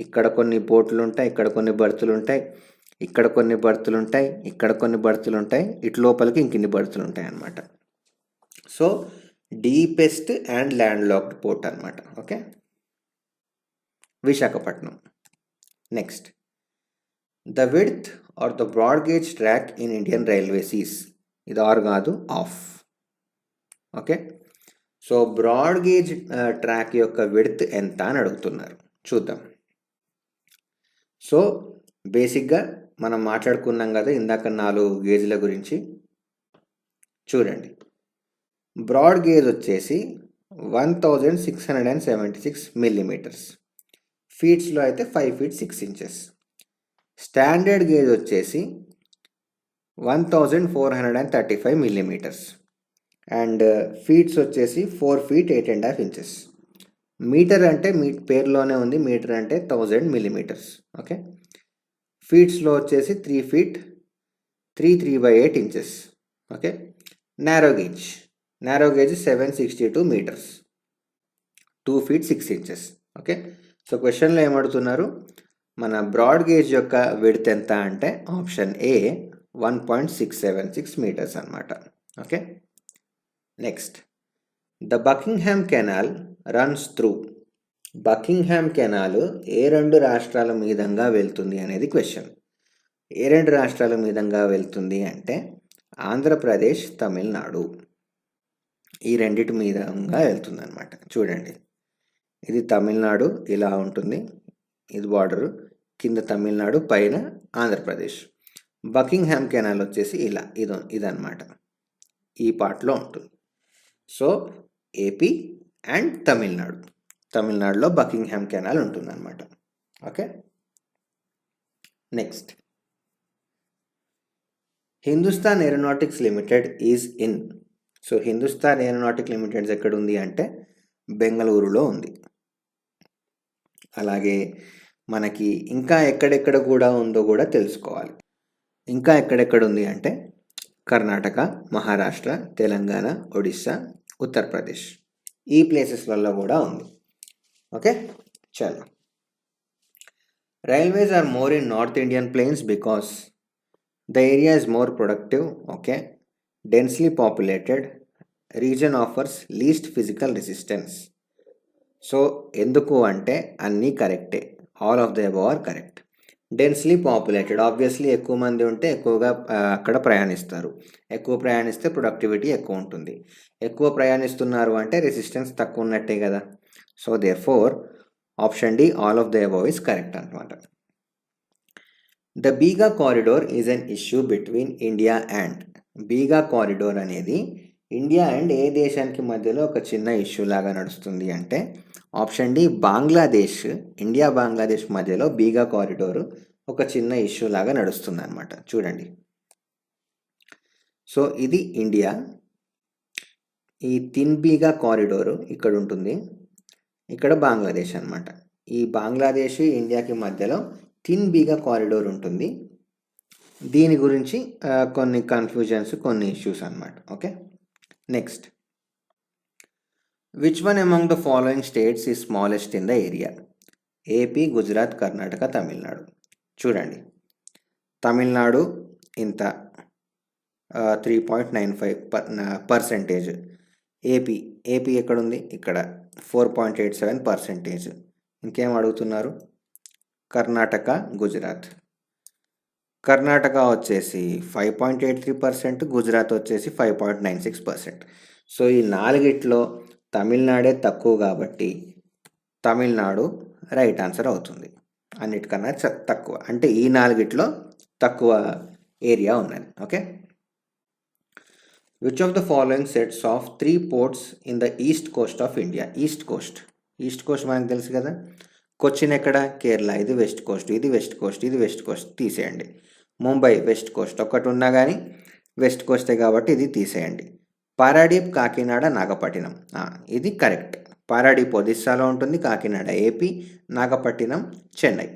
ఇక్కడ కొన్ని పోర్టులు ఉంటాయి, ఇక్కడ కొన్ని బర్తులు ఉంటాయి, ఇక్కడ కొన్ని బర్తులు ఉంటాయి, ఇక్కడ కొన్ని బర్తులు ఉంటాయి, ఇటు లోపలికి ఇంకిన్ని బర్తులు ఉంటాయి అన్నమాట. So deepest and landlocked port అనమాట. Okay, Visakhapatnam. Next, the width or the broad gauge track in Indian railways is. ఇది ఆర్ కాదు, of. Okay, so broad gauge track యొక్క విడ్త్ ఎంత అని అడుగుతున్నారు, చూద్దాం. సో బేసిక్గా మనం మాట్లాడుకున్నాం కదా ఇందాక 4 గేజ్ల గురించి. చూడండి, బ్రాడ్ గేజ్ వచ్చేసి 1676 millimeters, ఫీట్స్లో అయితే 5 feet 6 inches. స్టాండర్డ్ గేజ్ వచ్చేసి 1435 millimeters అండ్ ఫీట్స్ వచ్చేసి 4 feet 8.5 inches. మీటర్ అంటే పేరులోనే ఉంది, మీటర్ అంటే 1000 millimeters. ఓకే, ఫీట్స్లో వచ్చేసి 3 feet 3/8 inches. Okay, narrow gauge 762 meters, 2 feet 6 inches. Okay, so క్వశ్చన్లో ఏమడుతున్నారు, మన బ్రాడ్ గేజ్ యొక్క విడ్త్ ఎంత అంటే ఆప్షన్ ఏ 1.676 meters అనమాట. Okay, next, the Buckingham canal runs through. Buckingham canal ఏ 2 రాష్ట్రాల మీదంగా వెళ్తుంది అనేది క్వశ్చన్. ఏ 2 రాష్ట్రాల మీదంగా వెళ్తుంది అంటే ఆంధ్రప్రదేశ్, తమిళనాడు, ఈ రెండిటి మీదంగా వెళ్తుంది అనమాట. చూడండి, ఇది తమిళనాడు ఇలా ఉంటుంది, ఇది బార్డరు, కింద తమిళనాడు, పైన ఆంధ్రప్రదేశ్. బకింగ్హామ్ కెనాల్ వచ్చేసి ఇలా ఇదన్నమాట, ఈ పార్ట్లో ఉంటుంది. సో ఏపీ అండ్ తమిళనాడులో బకింగ్హామ్ కెనాల్ ఉంటుందన్నమాట. Okay, next, Hindustan aeronautics limited is in. So Hindustan aeronautic limited ఎక్కడ ఉంది అంటే బెంగళూరులో ఉంది. అలాగే మనకి ఇంకా ఎక్కడెక్కడ కూడా ఉందో కూడా తెలుసుకోవాలి. ఇంకా ఎక్కడెక్కడ ఉంది అంటే కర్ణాటక, మహారాష్ట్ర, తెలంగాణ, ఒడిస్సా, ఉత్తరప్రదేశ్ ఈ ప్లేసెస్లలో కూడా ఉంది. ఓకే, చలో. Railways are more in north Indian plains because the area is more productive, okay, densely populated, region offers least physical resistance. So ఎందుకు అంటే అన్నీ కరెక్టే, all of the above are correct. Densely populated, obviously ఎక్కువ మంది ఉంటే ఎక్కువగా అక్కడ ప్రయాణిస్తారు. ఎక్కువ ప్రయాణిస్తే ప్రొడక్టివిటీ ఎక్కువ ఉంటుంది. ఎక్కువ ప్రయాణిస్తున్నారు అంటే రెసిస్టెన్స్ తక్కువ ఉన్నట్టే కదా. So therefore option D, all of the above is correct అనమాట. The Bigha corridor is an issue between India and. Bigha corridor అనేది ఇండియా అండ్ ఏ దేశానికి మధ్యలో ఒక చిన్న ఇష్యూ లాగా నడుస్తుంది అంటే option D, Bangladesh. India Bangladesh మధ్యలో బీగా కారిడోర్ ఒక చిన్న ఇష్యూ లాగా నడుస్తుంది అనమాట. చూడండి, సో ఇది ఇండియా, ఈ తిన్ బీగా కారిడోర్ ఇక్కడ ఉంటుంది, ఇక్కడ బంగ్లాదేశ్ అనమాట. ఈ బంగ్లాదేశ్ ఇండియాకి మధ్యలో తిన్ బీగా కారిడోర్ ఉంటుంది. దీని గురించి కొన్ని కన్ఫ్యూజన్స్, కొన్ని ఇష్యూస్ అనమాట. Okay, next. Which one among the following states is smallest in the area? AP, Gujarat, Karnataka, Tamil Nadu. చూడండి, తమిళనాడు ఇంత 3.95%. ఏపీ ఎక్కడుంది? ఇక్కడ 4.87%. ఇంకేం అడుగుతున్నారు? కర్ణాటక, గుజరాత్. కర్ణాటక వచ్చేసి 5.83%, గుజరాత్ వచ్చేసి 5.96%. సో ఈ నాలుగిట్లో తమిళనాడే తక్కువ కాబట్టి తమిళనాడు రైట్ ఆన్సర్ అవుతుంది. అన్నిటికన్నా తక్కువ అంటే ఈ నాలుగిట్లో తక్కువ ఏరియా ఉన్నది. Okay. Which of the following sets of 3 ports in the east Coast of India? East Coast మనకు తెలుసు కదా. కొచ్చిన్ ఎక్కడ? కేరళ. ఇది వెస్ట్ కోస్ట్, ఇది వెస్ట్ కోస్ట్, ఇది వెస్ట్ కోస్ట్ తీసేయండి. ముంబై వెస్ట్ కోస్ట్ ఒకటి ఉన్నా కానీ వెస్ట్ కోస్టే కాబట్టి ఇది తీసేయండి. పారాడీప్, కాకినాడ, నాగపట్టినం. ఇది కరెక్ట్. పారాడీప్ ఒడిస్సాలో ఉంటుంది, కాకినాడ ఏపీ, నాగపట్టినం చెన్నై.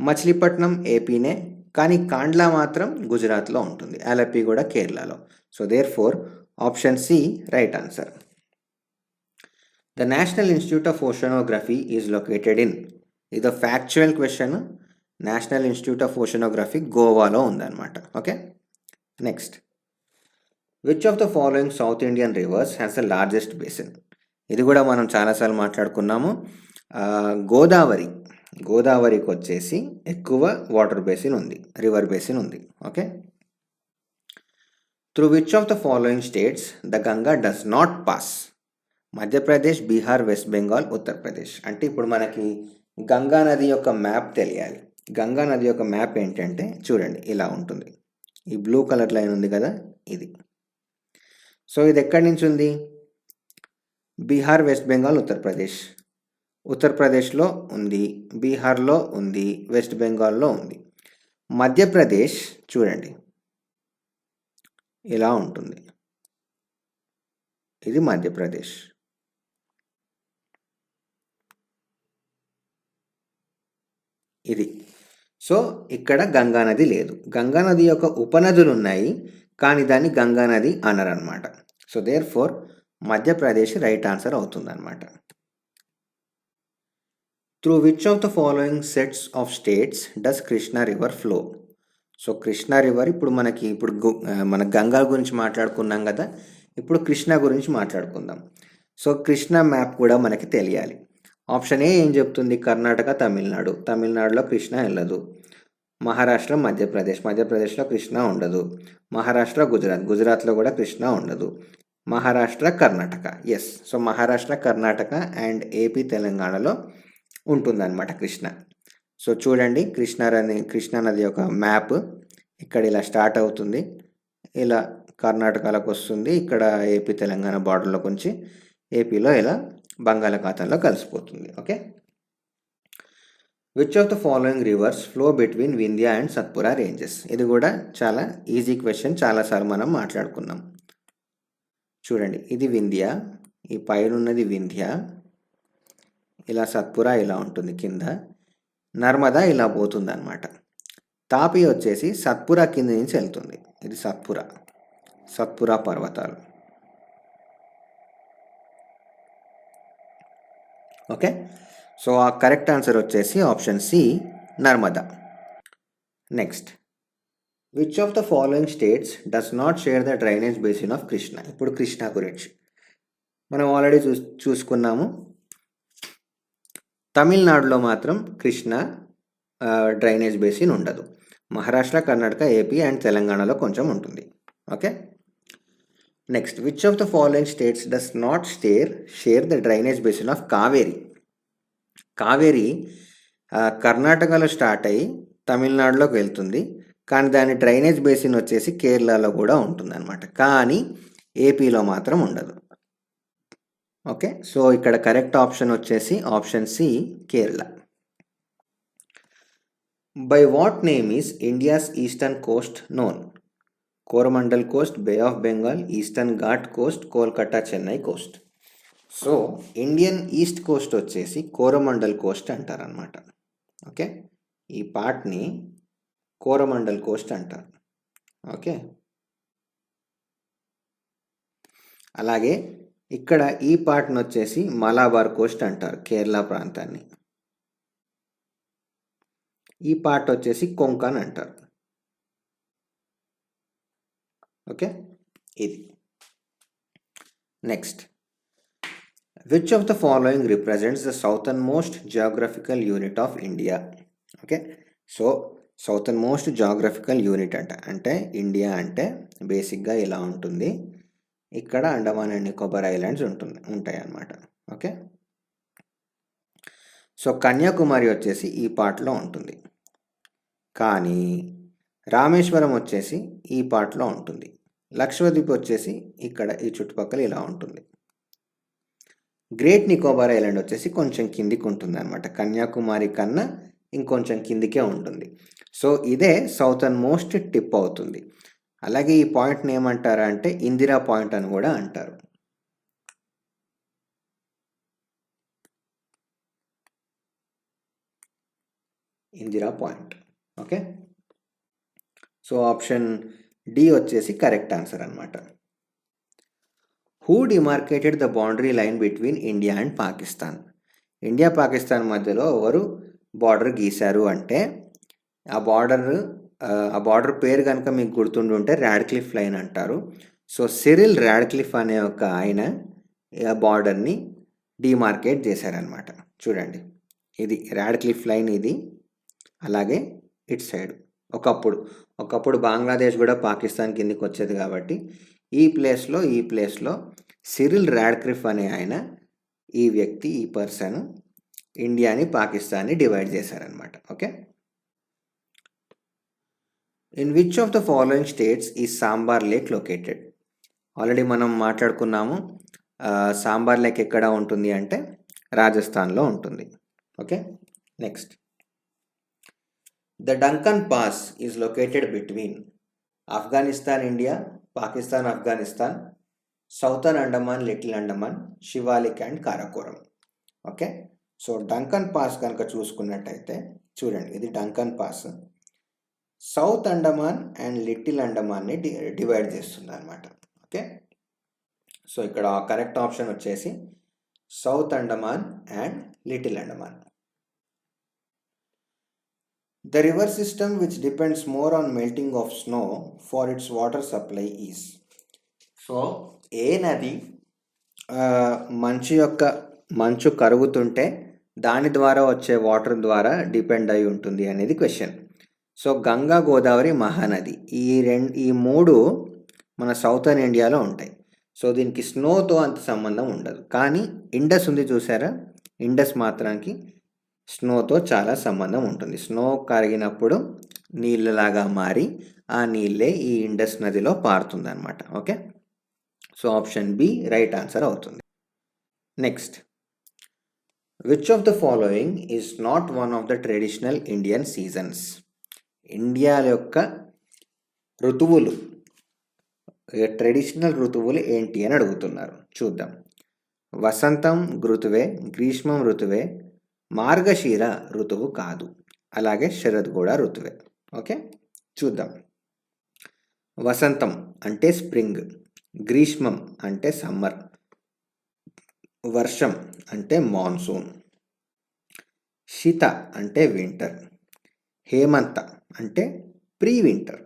మచిలీపట్నం ఏపీనే, కానీ కాండ్లా మాత్రం గుజరాత్లో ఉంటుంది. అలపి కూడా కేరళలో. So therefore option C right answer. The national institute of oceanography is located in. ఇది factual question. National institute of oceanography గోవాలో ఉందన్నమాట. Okay, next. Which of the following south Indian rivers has the largest basin? ఇది కూడా మనం చాలాసార్లు మాట్లాడుకున్నాము. గోదావరికి వచ్చేసి ఎక్కువ వాటర్ బేసిన్ ఉంది, రివర్ బేసిన్ ఉంది. Okay. Through which of the following states the Ganga does not pass? Madhya Pradesh, Bihar, west Bengal, Uttar Pradesh. అంటే ఇప్పుడు మనకి గంగా నది యొక్క మ్యాప్ తెలియాలి. గంగా నది యొక్క మ్యాప్ ఏంటంటే చూడండి, ఇలా ఉంటుంది. ఈ బ్లూ కలర్ లైన్ ఉంది కదా, ఇది. సో ఇది ఎక్కడి నుంచి ఉంది? బీహార్, వెస్ట్ బెంగాల్, ఉత్తరప్రదేశ్. ఉత్తరప్రదేశ్లో ఉంది, బీహార్లో ఉంది, వెస్ట్ బెంగాల్లో ఉంది. మధ్యప్రదేశ్ చూడండి ఇలా ఉంటుంది, ఇది మధ్యప్రదేశ్. ఇది. సో ఇక్కడ గంగా నది లేదు. గంగా నది యొక్క ఉపనదులు ఉన్నాయి, కానీ దాన్ని గంగా నది అనరనమాట. So therefore Madhya Pradesh right answer అవుతుందన్నమాట. Through which of the following sets of states does Krishna river flow? So Krishna river మన గంగా గురించి మాట్లాడుకున్నాం కదా, ఇప్పుడు కృష్ణా గురించి మాట్లాడుకుందాం. సో కృష్ణా మ్యాప్ కూడా మనకి తెలియాలి. ఆప్షన్ ఏ ఏం చెప్తుంది? కర్ణాటక, తమిళనాడు. తమిళనాడులో కృష్ణా వెళ్ళదు. మహారాష్ట్ర, మధ్యప్రదేశ్లో కృష్ణా ఉండదు. మహారాష్ట్ర, గుజరాత్లో కూడా కృష్ణా ఉండదు. Maharashtra, Karnataka. Yes. So Maharashtra, Karnataka and AP, తెలంగాణలో ఉంటుందన్నమాట కృష్ణ. సో చూడండి, కృష్ణా నది యొక్క మ్యాప్ ఇక్కడ ఇలా స్టార్ట్ అవుతుంది, ఇలా కర్ణాటకలోకి వస్తుంది, ఇక్కడ ఏపీ తెలంగాణ బార్డర్లోకి వచ్చి ఏపీలో ఇలా బంగాళాఖాతంలో కలిసిపోతుంది. Okay. Which of the following reverse flow between Vindhya and Satpura ranges? ఇది కూడా చాలా ఈజీ క్వశ్చన్, చాలాసార్లు మనం మాట్లాడుకున్నాం. చూడండి, ఇది వింధ్య, ఈ పైన ఉన్నది వింధ్య, ఇలా సత్పురా ఇలా ఉంటుంది, కింద నర్మదా ఇలా పోతుంది అనమాట. తాపి వచ్చేసి సత్పురా కింద నుంచి వెళ్తుంది. ఇది సత్పురా పర్వతాలు. ఓకే, సో ఆ కరెక్ట్ ఆన్సర్ వచ్చేసి option C, Narmada. Next, which of the following states does not share the drainage basin of Krishna? ఇప్పుడు కృష్ణ గురించి మనం ఆల్రెడీ చూసుకున్నాము. తమిళనాడులో మాత్రం కృష్ణ డ్రైనేజ్ బేసిన్ ఉండదు. మహారాష్ట్ర, కర్ణాటక, ఏపీ అండ్ తెలంగాణలో కొంచెం ఉంటుంది. Okay, next, which of the following states does not share the drainage basin of Kaveri? Kaveri కర్ణాటకలో స్టార్ట్ అయ్యి తమిళనాడులోకి వెళ్తుంది, కానీ దాని డ్రైనేజ్ బేసిన్ వచ్చేసి కేరళలో కూడా ఉంటుంది అనమాట, కానీ ఏపీలో మాత్రం ఉండదు. ఓకే, సో ఇక్కడ కరెక్ట్ ఆప్షన్ వచ్చేసి option C, Kerala. By what name is India's eastern coast known? Coromandel coast, bay of Bengal, eastern ghat coast, Kolkata Chennai coast. So Indian east coast వచ్చేసి కోరమండల్ కోస్ట్ అంటారనమాట. ఓకే, ఈ పార్ట్ని కోరమండల్ కోస్ట్ అంటారు. ఓకే, అలాగే ఇక్కడ ఈ పార్ట్ని వచ్చేసి మలబార్ కోస్ట్ అంటారు, కేరళ ప్రాంతాన్ని. ఈ పార్ట్ వచ్చేసి కొంకన్ అంటారు. ఓకే, ఇది. Next, which of the following represents the southern most geographical unit of India? Okay, so southern most geographical unit అంటే ఇండియా అంటే బేసిక్గా ఇలా ఉంటుంది. ఇక్కడ అండమాన్ అండ్ నికోబార్ ఐలాండ్స్ ఉంటాయి అన్నమాట. ఓకే, సో కన్యాకుమారి వచ్చేసి ఈ పార్ట్లో ఉంటుంది, కానీ రామేశ్వరం వచ్చేసి ఈ పార్ట్లో ఉంటుంది. లక్షద్వీప్ వచ్చేసి ఇక్కడ ఈ చుట్టుపక్కల ఇలా ఉంటుంది. గ్రేట్ నికోబార్ ఐలాండ్ వచ్చేసి కొంచెం కిందికి ఉంటుంది అనమాట, కన్యాకుమారి కన్నా ఇంకొంచెం కిందికే ఉంటుంది. సో ఇదే సౌతర్న్ మోస్ట్ టిప్ అవుతుంది. అలాగే ఈ పాయింట్ని ఏమంటారా అంటే ఇందిరా పాయింట్ అని కూడా అంటారు. Indira point. Okay, so option D వచ్చేసి కరెక్ట్ ఆన్సర్ అనమాట. Who demarcated the boundary line between India and Pakistan? India Pakistan మధ్యలో ఎవరు బార్డర్ గీశారు అంటే ఆ బార్డర్ పేరు కనుక మీకు గుర్తుండి రాడ్క్లిఫ్ లైన్ అంటారు. సో సిరిల్ రాడ్క్లిఫ్ అనే ఒక ఆయన ఆ బార్డర్ని డిమార్కేట్ చేశారనమాట. చూడండి, ఇది రాడ్క్లిఫ్ లైన్, ఇది అలాగే ఇటు సైడ్ ఒకప్పుడు బంగ్లాదేశ్ కూడా పాకిస్తాన్ కిందికి వచ్చేది కాబట్టి ఈ ప్లేస్లో సిరిల్ రాడ్క్లిఫ్ అనే ఆయన, ఈ పర్సన్ ఇండియాని పాకిస్తాన్ని డివైడ్ చేశారనమాట. Okay, in which of the following states ఈ సాంబార్ లేక్ లొకేటెడ్? ఆల్రెడీ మనం మాట్లాడుకున్నాము. సాంబార్ లేక్ ఎక్కడ ఉంటుంది అంటే రాజస్థాన్లో ఉంటుంది. Okay, next, the Duncan pass is located between Afghanistan India, Pakistan Afghanistan, southern Andaman, little Andaman, Shivalik and Karakoram. Okay, so Duncan pass కనుక చూసుకున్నట్టయితే చూడండి, ఇది Duncan pass south Andaman and little అండమాన్ని డివైడ్ చేస్తుంది అనమాట. ఓకే, సో ఇక్కడ కరెక్ట్ ఆప్షన్ వచ్చేసి south Andaman and little Andaman. The river system which depends more on melting of snow for its water supply is? So ఏ నది మంచు కరుగుతుంటే దాని ద్వారా వచ్చే వాటర్ ద్వారా డిపెండ్ అయి ఉంటుంది అనేది క్వశ్చన్. సో గంగా, గోదావరి, మహానది ఈ మూడు మన సౌతర్న్ ఇండియాలో ఉంటాయి. సో దీనికి స్నోతో అంత సంబంధం ఉండదు, కానీ ఇండస్ ఉంది చూసారా, ఇండస్ మాత్రానికి స్నోతో చాలా సంబంధం ఉంటుంది. స్నో కరిగినప్పుడు నీళ్ళలాగా మారి ఆ నీళ్ళే ఈ ఇండస్ నదిలో పారుతుంది అనమాట. Okay, so option B right answer అవుతుంది. Next, which of the following is not one of the traditional Indian seasons? India యొక్క ఋతువులు, ట్రెడిషనల్ ఋతువులు ఏంటి అని అడుగుతున్నారు. చూద్దాం. వసంతం ఋతువే, గ్రీష్మం ఋతువే, మార్గశీర ఋతువు కాదు, అలాగే శరద్ కూడా ఋతువే. ఓకే, చూద్దాం. వసంతం అంటే స్ప్రింగ్, గ్రీష్మం అంటే సమ్మర్, వర్షం అంటే మాన్సూన్, శీత అంటే వింటర్, హేమంత అంటే ప్రీ వింటర్,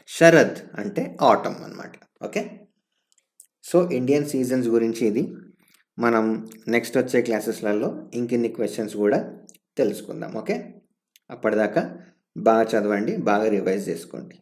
శరద్ అంటే ఆటమ్ అన్నమాట. ఓకే, సో ఇండియన్ సీజన్స్ గురించి ఇది. మనం నెక్స్ట్ వచ్చే క్లాసెస్లలో ఇంకిన్ని క్వశ్చన్స్ కూడా తెలుసుకుందాం. ఓకే, అప్పటిదాకా బాగా చదవండి, బాగా రివైజ్ చేసుకోండి.